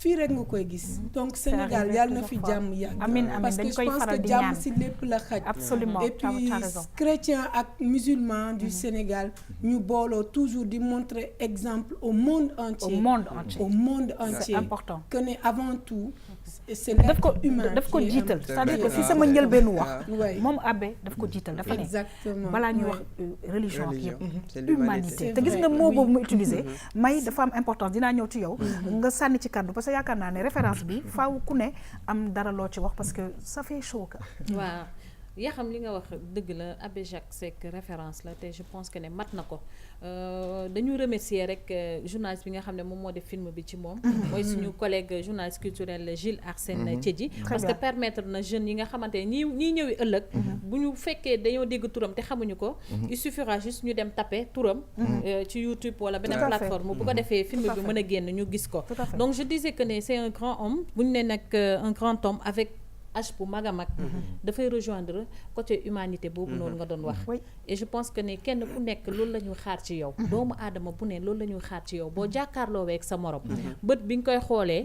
Speaker 5: fii rek nga koy gis donc Sénégal yàlla na fi jàmm yàgg parce que je pense que jàmm si lépp la xaj
Speaker 1: absolument
Speaker 5: et puis chrétien ak musulman du Sénégal ñu booloo toujours di montrer exemple au monde entier
Speaker 1: c'est important
Speaker 5: que ne avant tout c'est l'être humain
Speaker 1: daf ko jiital c'est-à-dire que si sama njëlbeenu wax moom abbé daf ko jiital dafa ne
Speaker 5: exactement
Speaker 1: balaa ñuy wax religion ak yëpp humanité te gis nga mot boobu mu utiliser may dafa am importance dinaa ñëw ci yow nga sànni ci kàddu parce que yaakaar naa ne référence bi faaw ku ne am dara loo ci wax parce que ça fait chaud ka
Speaker 2: waaw yaa xam li nga wax dëgg la Abbé Jacques Seck référence la te je pense que ne mat na ko dañu remercier rek journaliste bi nga xam ne moom moo def film bi ci moom mooy suñu collègue journaliste culturel Gilles Arsène Thiedji parce que permettre na jeunes yi nga xamante ne ñii ñëwi ëllëg bu ñu fekkee dañoo dégg turam te xamuñu ko il suffira juste ñu dem taper turam ci YouTube wala beneen plateforme bu ko defee film bi mën a génn ñu gis ko donc je disais que ne c'est un grand homme bu ñu ne nag un grand homme avec H bu mag a mag dafay rejoindre côté humanité boobu noonu nga doon wax et je pense que ne kenn ku nekk loolu la ñu xaar ci yow doomu aadama bu ne loolu la ñu xaar ci yow boo jàkkaarloo week sa morom bët bi nga koy xoolee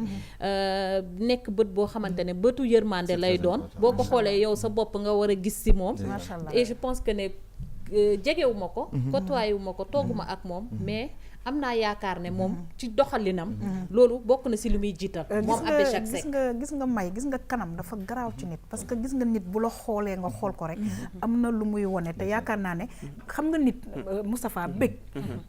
Speaker 2: nekk bët boo xamante ne bëtu yërmande lay doon boo ko xoolee yow sa bopp nga war a gis ci moom et je pense que ne jegewuma ko côtoyewuma ko tooguma ak moom mais am naa yaakaar ne moom ci doxalinam loolu bokk na si lu muy jiital moom Abbé Jacques Seck
Speaker 1: gis nga may gis nga kanam dafa garaaw ci nit parce que gis nga nit bu la xoolee nga xool ko rek am na lu muy wone te yaakaar naa ne xam nga nit Moustapha bëgg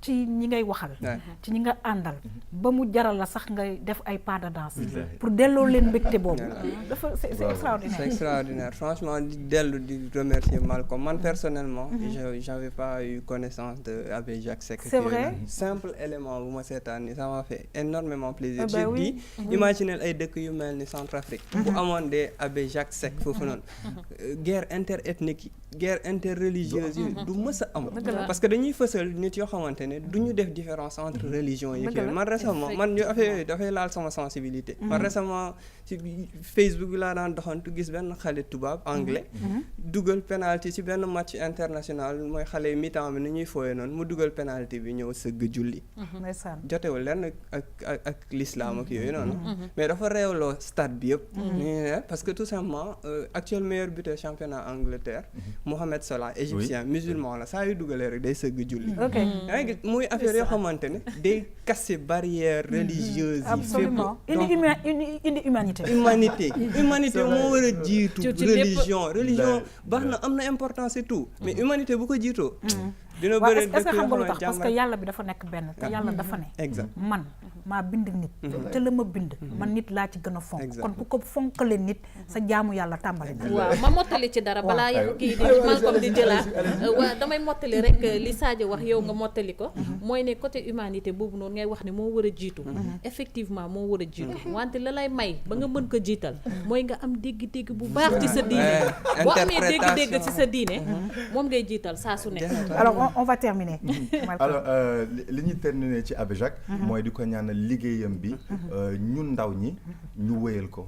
Speaker 1: ci ñi ngay waxal ci ñi nga àndal ba mu jaral la sax ngay def ay pas de danse pour delloo leen mbégte boobu dafa c'est extraordinaire
Speaker 4: c'est extraordinaire franchement di dellu di remercier Malcolm man personnellement j'avais pas eu connaissance de Abbé Jacques Seck
Speaker 1: c'est vrai
Speaker 4: simple élément bu ma seetaan ni ça m'a fait énormément plaisir j'ai dit imaginez ay dëkk yu mel ni Centrafrique bu amoon des Abbé Jacques Seck foofu noonu guerre interethnique yi guerre interreligieuse yi du mës a am parce que dañuy fësal nit yoo xamante ne du ñu def différence entre religion yi kii man récemment man ñu affaire yooyu dafay laal sama sensibilité man récemment ci Facebook bi laa daan doxantu gis benn xale tubaab anglais dugal penalty ci benn match international mooy xale mi-temps bi ni ñuy fooyee noonu mu dugal penalty bi ñëw sëgg julli jotewul lenn ak l'islam ak yooyu noonu mais dafa réewloo stade bi yëpp parce que tout simplement actuel meilleur buteur championnat Angleterre Mohamed Salah égyptien musulman la saa yu dugalee rek day sëgg julli yaa ngi gis muy affaire yoo xamante ne day casser barrière religieuse yi
Speaker 1: absolument indi
Speaker 4: humanité moo war a jiitu religion baax na am na importance et tout mais humanité bu ko jiitoo dina bëri
Speaker 1: est-ce que xam nga lu tax parce que yàlla bi dafa nekk benn te yàlla dafa ne man maa bind nit te la ma bind man nit laa ci gën a fonk kon ku ko fonkale nit sa jaamu yàlla tàmbali na
Speaker 2: waaw ma mottali ci dara balaa yow kii di Malcolm di jëlaat waaw damay mottali rek li Sadio wax yow nga mottali ko mooy ne côté humanité boobu noonu ngay wax ne moo war a jiitu effectivement moo war a jiitu wante la lay may ba nga mën ko jiital mooy nga am dégg-dégg bu baax ci sa diine boo amee dégg-dégg ci sa diine moom ngay jiital saa su ne
Speaker 1: alors on va terminer
Speaker 3: alors li ñuy terminer ci Abbé Jacques mooy di ko ñaanal liggéeyam bi ñun ndaw ñi ñu wéyal ko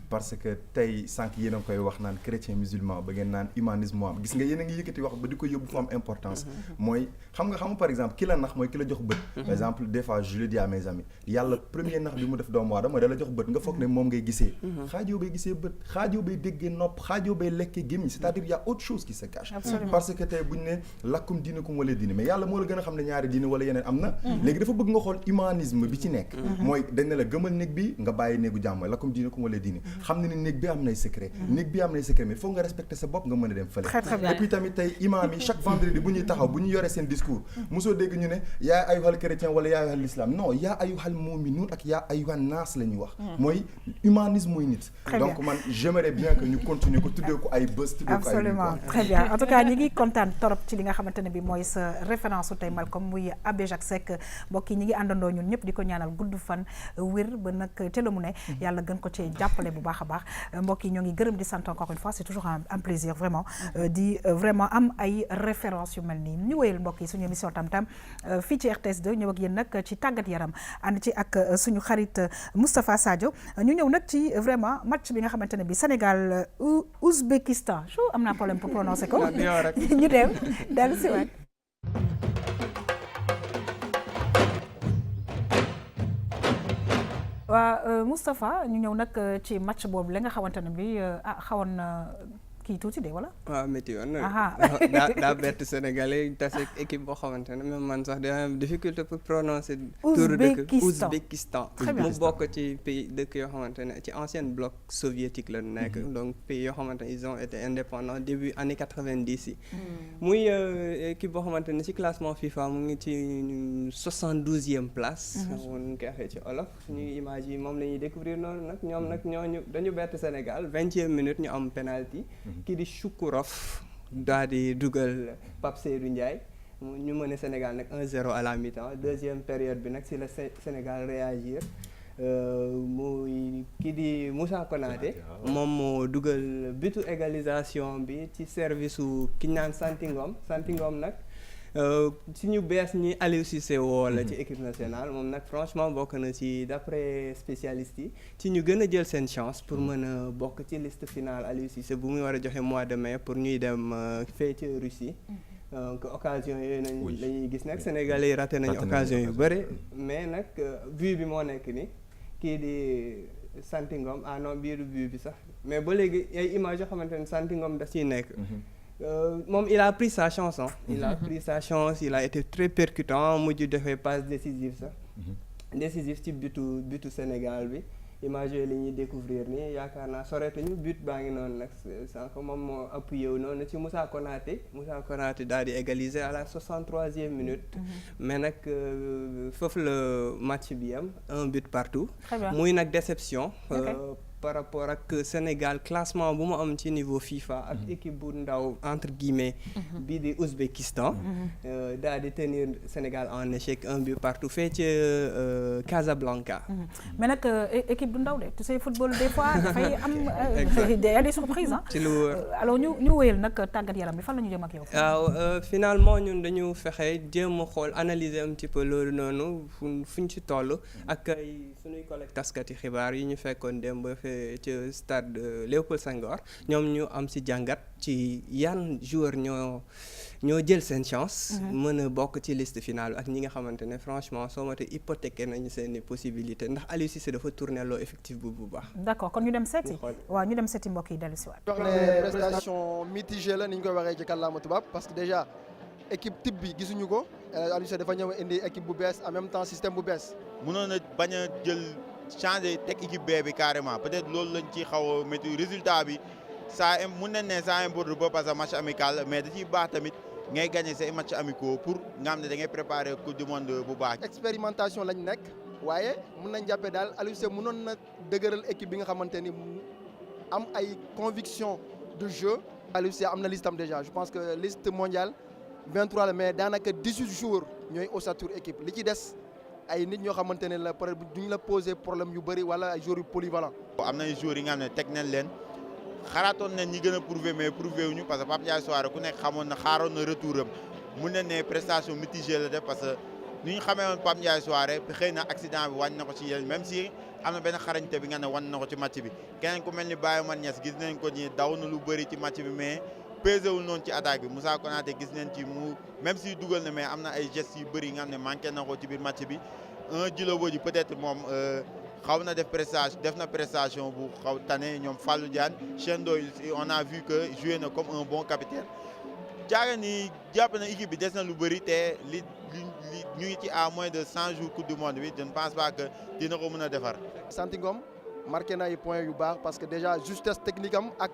Speaker 3: parce que tey sànq yéen a ngi koy wax naan chrétien musulman ba ngeen naan humanisme am gis nga yéen a ngi yëkkati wax ba di ko yóbbu fu am importance mooy xam nga par exemple ki la nax mooy ki la jox bët par exemple des fois je le dis à mes amis yàlla premier nax bi mu def doomu aadama mooy da la jox bët nga foog ne moom ngay gisee xaajoo bay gisee bët xaajoo bay déggee nopp xaajoo bay lekkee gémmiñ c'est-à-dire il y a autre chose qui se cache parce que tey buñ ne lakkum diinakum wala diine mais yàlla moo la gën a xam ne ñaari diine wala yeneen am na léegi dafa bëgg nga xool humanisme bi ci nekk mooy dañ ne la gëmal néeg bi nga bàyyi néegu jàmm lakum diinakum wala diine xam ne ni néeg bi am nay secret néeg bi am nay secret mais foog nga respecter sa bopp nga mën a dem fële et puis tamit tey imam yi chaque vendredi bu ñuy taxaw bu ñu yoree seen discours mosoo dégg ñu ne yaa ayyuhal chrétien wala yaa ayyuhal islam non yaa ayyuhal mu'minun ak yaa ayyuhan naas la ñuy wax mooy humanisme mooy nit donc man j'aimerais bien que ñu continuer ko tuddee ko ay bés tuddee ko ay
Speaker 1: absolument très bien en tout cas ñi ngi kontaan torop ci li nga xamante ne bi mooy sa référence tey Malcolm muy Abbé Jacques Seck mbokk yi ñi ngi àndandoo ñun ñëpp di ko ñaanal gudd fan wér ba nag te la mu ne yàlla gën ko ci jàppale bu baax a baax mbokk yi ñoo ngi gërëm di sant encore une fois c'est toujours un plaisir vraiment di vraiment am ay référence yu mel nii ñu wéyal mbokk yi suñu émission tam-tam fii ci RTS 2 ñëw ak yéen nag ci tàggat yaram ànd ci ak suñu xarit Moustapha Sadio ñu ñëw nag ci vraiment match bi nga xamante ne bi Sénégal Ouzbékistan am naa problème pour prononcer ko ñu dem dellu si waat waa Moustapha ñu ñëw nag ci match boobu la nga xamante ne bi xawoon na kii tuuti de wala.
Speaker 4: waaw métti woon na daa bett Sénégalais tase équipe boo xamante ne même man sax dina am difficulté pour prononcer. turu dëkk Ouzbékistan. mu bokk ci pays dëkk yoo xamante ne ci ancienne bloc soviétique la nekk. donc pays yoo xamante ne ils ont été indépendants début année 90 yi. muy équipe boo xamante ne ci classement FIFA mu ngi ci 72e place. mun koy waxee ci olof suñuy image yi moom la ñuy découvrir noonu nag ñoom nag ñooñu dañu bett Sénégal 20e minute ñu am penalty. kii di Choukourov daal di dugal Pape Seydou Ndiaye ñu mën a Sénégal nag 1-0 à la mi-temps deuxième période bi nag si la Sénégal réagir muy kii di Moussa Konaté moom moo dugal butu égalisation bi ci service su ki naan Santingom nag si ñu bees ñi Aliou Cissé woo la ci équipe nationale moom nag franchement bokk na ci d'après spécialistes yi ci ñu gën a jël seen chance pour mën a bokk ci liste finale Aliou Cissé bu muy war a joxe mois de mai pour ñuy dem fee ci Russie donc occasion yooyu nañ lañuy gis nag Sénégalais yi raté nañu occasion yu bëri mais nag but bi moo nekk ni kii di Santingom non biiru but bi sax mais ba léegi ay image yoo xamante ne Santingom da ciy nekk moom il a pris sa chance il a pris sa chance il a été très percutant mujj defee passe décisive sax décisif ci butu Sénégal bi image yooyu la ñuy découvrir nii yaakaar naa soreetuñu but baa ngi noonu nag sànq moom moo appuyé wu noonu ci Moussa Konaté daal di égaliser à la 63e minute mais nag foofu la match bi am un but partout muy nag déception par rapport ak Sénégal classement bu mu am ci niveau FIFA ak équipe bu ndaw entre guillemets bii di Ouzbékistan daal di tenir Sénégal en échec un but partout fee ci Casablanca.
Speaker 1: mais nag équipe du ndaw de tu sais football des fois dafay am y a des surprises
Speaker 4: ci lu wóor
Speaker 1: alors ñu wéyal nag tàggat yaram bi fan la ñu jëm ak yow.
Speaker 4: waaw finalement ñun dañu fexe jéem a xool analyser un petit peu loolu noonu fuñ ci toll ak ay suñuy collègues taskati xibaar yi ñu fekkoon démb ci stade Léopold Senghor ñoom ñu am ci jàngat ci yan joueur ñoo jël seen chance mën a bokk ci liste finale ak ñi nga xamante ne franchement soo mate hypothéqué nañu seeni possibilité ndax Aliou Cissé dafa tourner loo effectif bu baax.
Speaker 1: d'accord kon ñu dem seeti waaw ñu dem seeti mbokk yi dellu si waat.
Speaker 14: wax ne prestation mitigée la ni ñu koy waxee ci kàllaama tubaab parce que déjà équipe type bi gisuñu ko Aliou Cissé dafa ñëw indi équipe bu bees en même temps système bu bees.
Speaker 15: mënoon a bañ a jël changer teg équipe B bi carrément peut-être loolu lañ ci xaw a métti résultat bi ça mun nañ ne ça importe pas parce que match amical mais da ciy baax tamit ngay gagner say match amicaux pour nga xam ne da ngay préparer coupe du monde bu baax.
Speaker 14: expérimentation lañ nekk waaye mun nañ jàppee daal Aliou Cissé mënoon na dëgëral équipe bi nga xamante ni am ay conviction de jeu. Aliou Cissé am na listam déjà je pense que liste mondiale 23 la mais daanaka 18 jours ñooy ossature équipe li ci des. ay nit ñoo xamante ne la peut être duñ la poser problème yu bëri wala ay joueurs yu polyvalent.
Speaker 15: am na ay joueurs yi nga xam ne teg nañ leen xalaatoon nañ ñi gën a prouver mais prouver wuñu parce que Pape Ndiaye Souaré ku nekk xamoon na xaaroon na retour am mun na ne prestation mitigée la def parce que ni ñu xamee woon Pape Ndiaye Souaré xëy na accident bi wàññi na ko ci yéen même si am na benn xarañte bi nga ne wan na ko ci match bi keneen ku mel ni Baye Man Niass gis nañ ko ni daw na lu bëri ci match bi mais pesé wul noonu ci attaque bi Moussa Konaté gis nañ ci mu même si dugal na mais am na ay gestes yu bëri yi nga xam ne manqué na ko ci biir match bi. Djilobodji peut-être moom xaw na def prestation bu xaw tane ñoom Fallou Diagne Cheikh Ndoye on a vu que joué na comme un bon capitaine jaaga ni jàpp na équipe bi des na lu bëri te li ñu ngi ci à moins de 100 jours coupe du monde bi je ne pense pas que dina ko mën a defar.
Speaker 14: Santingom marqué na ay points yu baax parce que déjà justesse technique am ak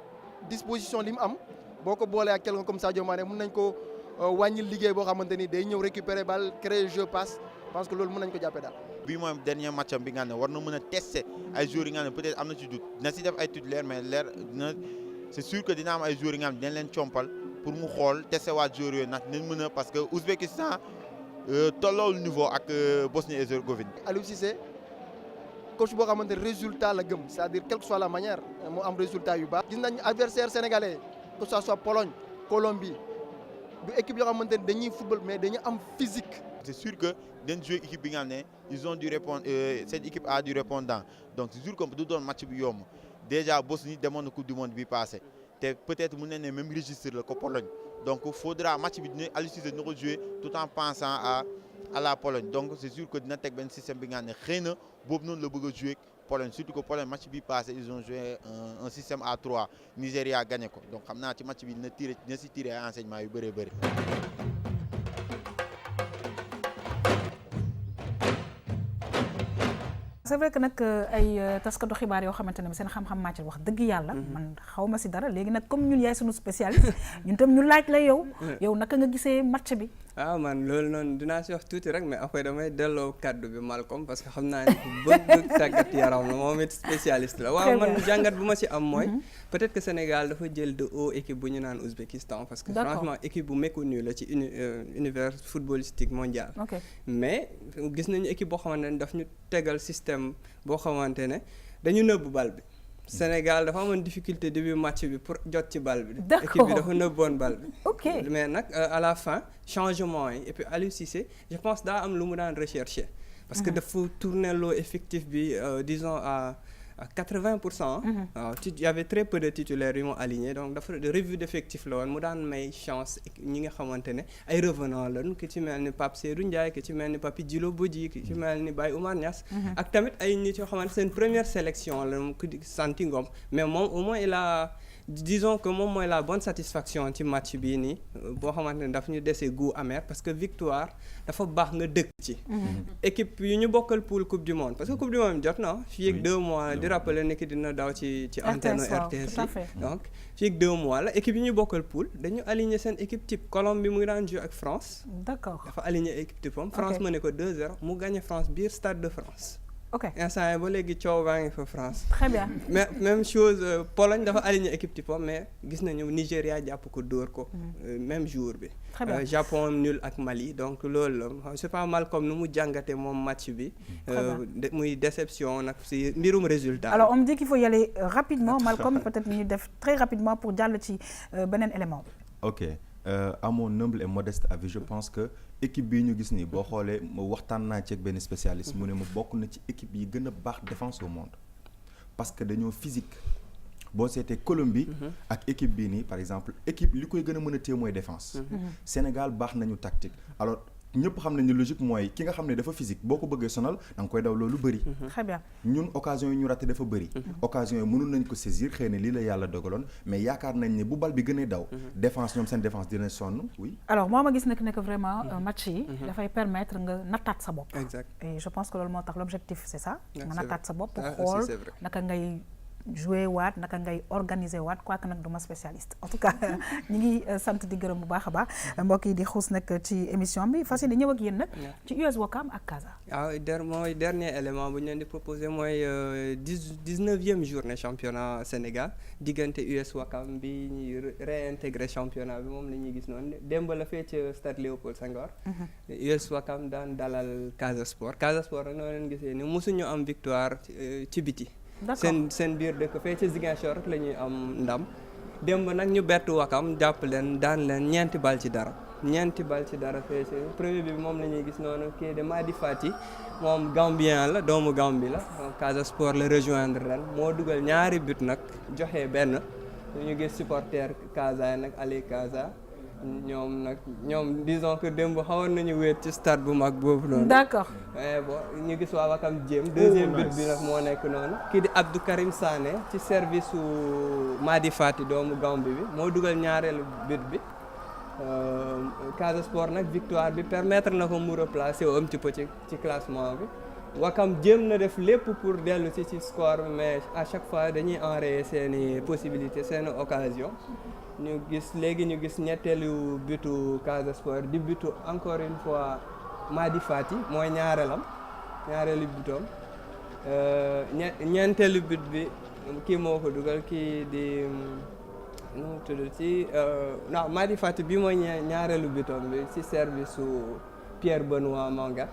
Speaker 14: disposition li mu am boo ko boolee ak quelqu'un comme Sadio Mané mën nañ ko wàññil liggéey boo xamante ni day ñëw récupérer balle créer jeu passe. Je pense que loolu mën nañu ko jàppee daal.
Speaker 15: bii mooy dernier match am bi nga xam ne war na mën a tester ay joueurs yi nga xam ne peut-être am na ci doute dina si def ay titulaire mais c'est sûr que dina am ay joueurs yi nga xam ne dinañ leen compal pour mu xool tester waat joueurs yooyu ndax dinañ mën a parce que Ouzbékistan tolloowul niveau ak Bosnie-Herzégovine.
Speaker 14: Aliou Cissé coach boo xamante ne résultat la gëm c'est-à-dire quelle que soit la manière mu am résultat yu baax. gis nañ adversaire sénégalais que ça soit Pologne Colombie du équipe yoo xamante ne dañuy football mais dañu am physique.
Speaker 15: C'est sûr que dañ jouer équipe bi nga xam ne ils ont dû répondre cette équipe a dû répondre donc c'est sûr que du doon match bi yomb déjà Bosnie demoon na coupe du monde bi passé te peut-être mun nañ ne même registre la ko Pologne donc faudra match bi dina Aliou Cissé dina ko jouer tout en pensant à à la Pologne donc c'est sûr que dina teg benn système bi nga xam ne xëy na boobu noonu la bëgg a jouer Pologne surtout que Pologne match bi passé ils ont joué un système à 3 Nigéria gagné ko donc xam naa ci match bi dina si tiré ay enseignement yu bëree bëri.
Speaker 1: c'est vrai que nag ay taskatu xibaar yoo xamante ne seen xam-xam màcc wax dëgg yàlla man xaw ma si dara léegi nag comme ñun yaay suñu spécialiste ñun tam ñu laaj la yow naka nga gisee match bi.
Speaker 4: waaw man loolu noonu dinaa si wax tuuti rek mais après damay delloo kaddu bi Malcolm parce que xam naa ne bëgg tàggat yaram la moom it spécialiste la. waaw man jàngat bu ma si am mooy. peut-être que Sénégal dafa jël de haut équipe bu ñu naan Ouzbékistan parce que franchement équipe bu méconnue la ci univers footballistique mondial. mais gis nañu équipe boo xamante ne daf ñu tegal système boo xamante ne dañu nëbb bal bi. Sénégal dafa amoon difficulté début match bi pour jot ci bal bi. équipe bi dafa nëbboon bal bi. mais nag à la fin changement yi et puis Aliou Cissé je pense daa am lu mu daan rechercher. parce que dafa tourner loo effectif bi disons à 80%. waaw il y avait très peu de titulaires yu mu aligné donc dafa revue d'effectif la woon mu daan may chance ñi nga xamante ne ay revenants lañu ki ci mel ni Pape Seydou Ndiaye ki ci mel ni Papi Djilo Bodji ki ci mel ni Baye Oumar Niass. ak tamit ay nit yoo xamante seen première sélection la ku di Santy Ngom mais moom au moins il a disons que moom mooy la bonne satisfaction ci match bii nii boo xamante ne daf ñu dese goût amer parce que victoire dafa baax nga dëkk ci. équipe yu ñu bokkal poule coupe du monde parce que coupe du monde jot na fii ak 2 mois di rappeler ne ki dina daw ci antenne RTS yi donc fii ak 2 mois la équipe yi ñu bokkal poule dañu aligner seen équipe type Colombie bi mu ngi daan jouer ak France.
Speaker 1: d'accord
Speaker 4: dafa aligner équipe type am France mené ko 2-0 mu gagné France biir Stade de France. instant yi ba léegi coow baa ngi fa France.
Speaker 1: très bien
Speaker 4: mais même chose Pologne dafa aligné équipe type mais gis nañu Nigéria jàpp ko dóor ko. même jour bi.
Speaker 1: très bien
Speaker 4: Japon nul ak Mali donc loolu la c'est pas mal comme nu mu jàngatee moom match bi. muy déception nag si mbirum résultat.
Speaker 1: alors on me dit qu'il faut y aller rapidement Malcolm peut-être ñu def très rapidement pour jàll ci beneen élément bi.
Speaker 3: ok à mon humble et modeste avis je pense que. équipe bii ñu gis nii boo xoolee waxtaan naa ci ak benn spécialiste mu ne ma bokk na ci équipe yi gën a baax défense au monde parce que dañoo physique boo seetee Colombie ak équipe bii nii par exemple équipe li koy gën a mën a téye mooy défense Sénégal baax nañu tactique alors ñëpp xam nañu logique mooy ki nga xam ne dafa physique boo ko bëggee sonal da nga koy daw loolu bëri.
Speaker 1: très bien
Speaker 3: ñun occasion yi ñu raté dafa bëri. occasion yi mënul nañ ko saisir xëy na lii la yàlla dogaloon mais yaakaar nañ ne bu bal bi gënee daw. défense ñoom seen défense dina sonn oui.
Speaker 1: alors moo ma gis nag ne que vraiment match yi. dafay permettre nga nattaat sa bopp.
Speaker 4: exact
Speaker 1: et je pense que loolu moo tax l'objectif c'est ça. nga nattaat sa bopp pour xool naka ngay. jouer waat naka ngay organiser waat quoi que nag duma spécialiste en tout cas ñi ngi sant di gërëm bu baax a baax mbokk yi di xuus nag ci émission bi fas yéene ñëw ak yéen nag ci US Ouakam ak Casa.
Speaker 4: waaw mooy dernier élément bu ñu leen di proposer mooy 19e journée championnat Sénégal diggante US Ouakam bi ñuy réintégrer championnat bi moom la ñuy gis noonu démb la fee ci stade Léopold Senghor. US Ouakam daan dalal Casa Sport rek noo leen gisee ni mosuñu am victoire ci biti. seen biir dëkk fee ci Ziguinchor rek la ñuy am ndam démb nag ñu bett Wakam jàpp leen daan leen ñeenti bal ci dara fee ci premier bi moom la ñuy gis noonu kii de Madi Fati moom Gambien la doomu Gambie la Casa Sport la rejoindre ren moo dugal ñaari but nag joxe benn ñu gis supporter Casa yi nag Ali Casa ñoom disons que démb xawoon nañu wéet ci stade bu mag boobu noonu.
Speaker 1: d'accord.
Speaker 4: mais bon ñu gis waa Wakam jéem deuxième but bi nag moo nekk noonu. kii di Abdou Karim Sané ci service su Madi Fati doomu Gambie bi moo dugal ñaareelu but bi Casa Sport nag victoire bi permettre na ko mu replacer un petit peu ci classement bi. Wakam jéem na def lépp pour dellu ci score bi mais à chaque fois dañuy enrayer seeni possibilités seeni occasion. ñu gis ñetteelu butu Casa Sport di butu encore une fois Madi Fati mooy ñaareelu butoom ñeenteelu but bi kii moo ko dugal kii di nu mu tudd ci non Madi Fati bi mooy ñaareelu butoom bi ci service su Pierre Benoît Manga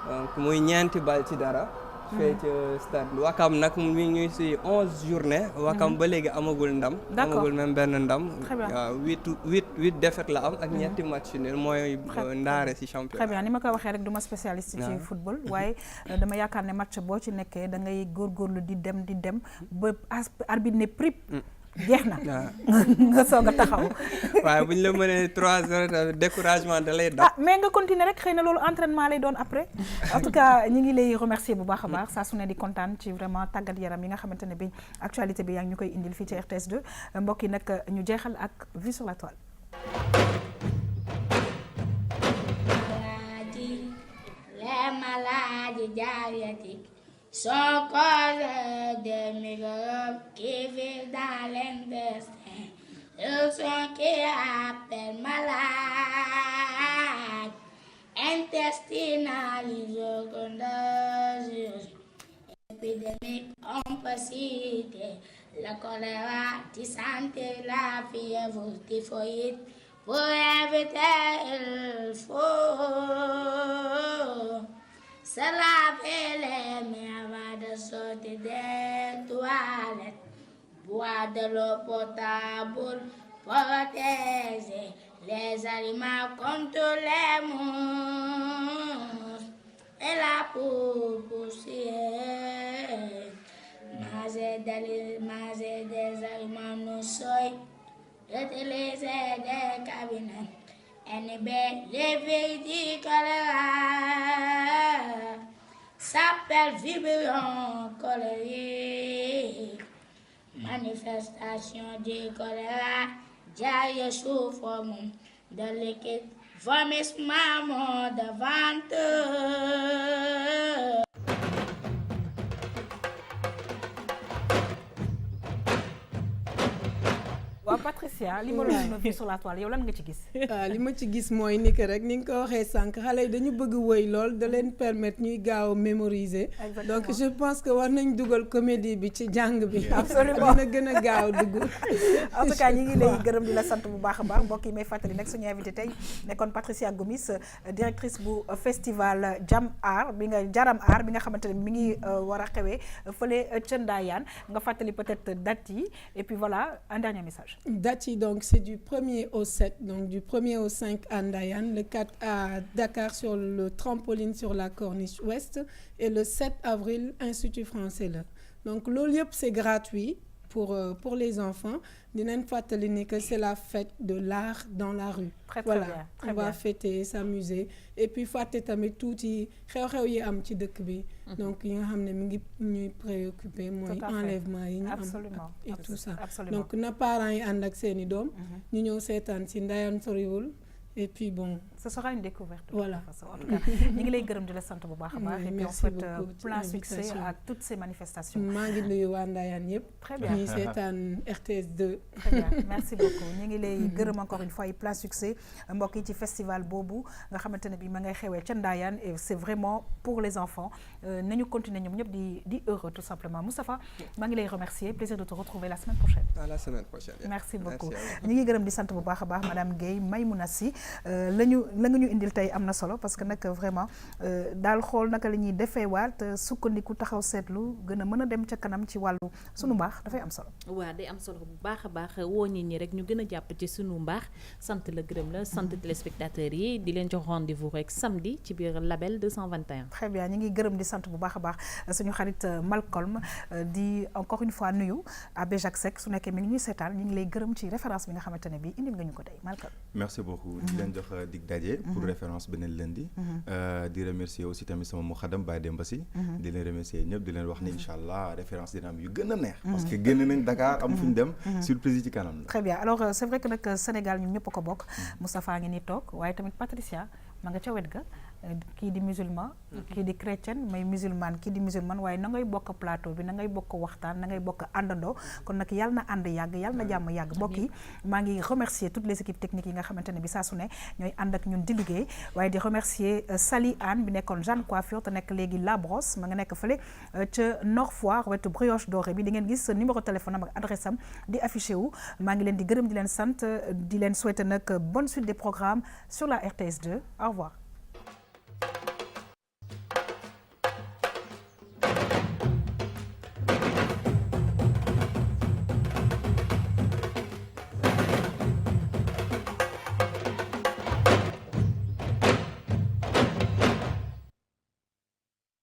Speaker 4: donc muy ñeenti bal ci dara. fee ci stade Wakam nag mi ngi ci 11 journée Wakam ba léegi amagul ndam. amagul même benn ndam. waaw 8 défaite la am ak ñetti match nul mooy ndaare ci championnat.
Speaker 1: très bien ni ma ko waxee rek du ma spécialiste ci football waaye dama yaakaar ne match boo ci nekkee da ngay góorgóorlu di dem ba arbitre ne prip jeex na nga soog a taxaw.
Speaker 4: waaye bu ñu la mënee 3 heures tamit découragement da lay dab.
Speaker 1: mais nga continuer rek xëy na loolu entraînement lay doon après en tout cas ñi ngi lay remercier bu baax a baax saa su ne di kontaan ci vraiment tàggat yaram yi nga xamante ne bi actualité bi yaa ngi ñu koy indil fii ci RTS 2 mbokk yi nag ñu jeexal ak vue sur la toile.
Speaker 16: Maladies diabétiques sont causées de microbes qui vivent dans l'intestin. Ils sont qui appellent malades intestinales contagieuses. Épidémiques, on peut citer le choléra, dysenterie, la fièvre typhoïde. Pour éviter, il faut se laver les mains avant de sortir des toilettes. Boire de l'eau potable, protéger les aliments contre les mouches et la poussière. Manger des aliments non soyeux. Utiliser des cabinets, inhiber les veilles du choléra, s'appelle vibration cholérique. Manifestation du choléra, diarrhée sous forme de liquide, vomissement, maux de ventre.
Speaker 1: Patricia li ma doon vue sur la toile yow lan nga ci gis.
Speaker 5: li ma ci gis mooy ni que rek ni nga ko waxee sànq xale yi dañu bëgg woy lool da leen permettre ñuy gaaw a mémoriser. donc je pense que war nañ dugal comédie bi ci jàng bi.
Speaker 1: absolument
Speaker 5: dina gën a gaaw dugg.
Speaker 1: en tout cas ñi ngi lay gërëm di la sant bu baax a baax mbokk yi may fàttali nag suñu invité tey nekkoon Patricia Gomis directrice bu festival Jaram Art bi nga xamante ne mi ngi war a xewee fële ca Ndayane nga fàttali peut-être date yi et puis voilà un dernier message.
Speaker 5: Date, donc c'est du 1er au 7, donc du 1er au 5 à Ndayane, le 4 à Dakar sur le trampoline sur la Corniche Ouest et le 7 avril, Institut français là. Donc l'OLIOP c'est gratuit pour les enfants. Dinañ fàttali ni que c'est la fête de l'art dans la rue.
Speaker 1: Très
Speaker 5: voilà,
Speaker 1: bien.
Speaker 5: On va fêter, s'amuser et puis fàtte tamit tuuti xew-xew yi am ci dëkk bi. Donc yi nga xam ne mi ngi ñuy préoccupé mooy enlèvement yi ñu am et tout ça. Donc na parents yi ànd ak seeni doom ñu ñëw seetaan ci Ndayane soriwul. Et puis bon,
Speaker 1: ce sera une découverte.
Speaker 5: Voilà.
Speaker 1: En tout cas, ñu ngi lay gërëm di la sant bu baax a baax. Et puis on souhaite plein succès à toutes ces manifestations.
Speaker 5: maa ngi nuyu waa Ndayane yëpp.
Speaker 1: Très bien.
Speaker 5: ñuy seetaan RTS 2.
Speaker 1: Très bien, merci beaucoup. ñu ngi lay gërëm encore une fois et plein succès mbokk yi ci festival boobu nga xamante ne bi ma ngay xewee ca Ndayane et c'est vraiment pour les enfants. nañu continuer ñoom ñëpp di heureux tout simplement. Moustapha maa ngi lay remercier, plaisir de te retrouver la semaine prochaine.
Speaker 4: À la semaine prochaine.
Speaker 1: Merci beaucoup. ñu ngi gërëm di sant bu baax a baax madame Guèye Maymouna Sy. la nga ñu indil tey am na solo parce que nag vraiment daal xool naka la ñuy defee waat sukkandiku taxaw seetlu gën a mën a dem ca kanam ci wàllu sunu mbaax dafay am solo.
Speaker 2: waaw day am solo bu baax a baax woo nit ñi rek ñu gën a jàpp ci sunu mbaax sant la gërëm la sant téléspectateurs yi di leen jox rendez-vous rek samedi ci biir label 221.
Speaker 1: très bien ñu ngi gërëm di sant bu baax a baax suñu xarit Malcolm di encore une fois nuyu Abbé Jacques Seck su nekkee mi ngi ñuy seetaan ñu ngi lay gërëm ci référence bi nga xamante ne bii indil nga ñu ko tey Malcolm.
Speaker 3: merci beaucoup di leen jox dig daje pour référence beneen lundi di remercier aussi tamit sama mu xadam Baye Demba Sy di leen remercier ñëpp di leen wax ni incha allah référence dina am yu gën a neex parce que génn nañ Dakar am fu ñu dem surprise yi ci kanam la.
Speaker 1: très bien alors c'est vrai que nag Sénégal ñun ñëpp ko bokk Moustapha ngi nii toog waaye tamit Patricia ma nga ca wet ga kii di musulman kii di chrétienne may musulman kii di musulman waaye na ngay bokk plateau bi na ngay bokk waxtaan na ngay bokk àndandoo kon nag yàlla na ànd yàgg yàlla na jàmm yàgg mbokk yi maa ngi remercier toutes les équipes techniques yi nga xamante ne bi saa su ne ñooy ànd ak ñun di liggéey waaye di remercier Sali Anne bi nekkoon Jeanne Coiffure te nekk léegi La Brosse ma nga nekk fële ca Nord Foire wetu Brioche Dorée bi di ngeen gis numéro téléphone am ak adresse am di affiché wu maa ngi leen di gërëm di leen sant di leen souhaiter nag bonne suite des programmes sur la RTS 2 au revoir.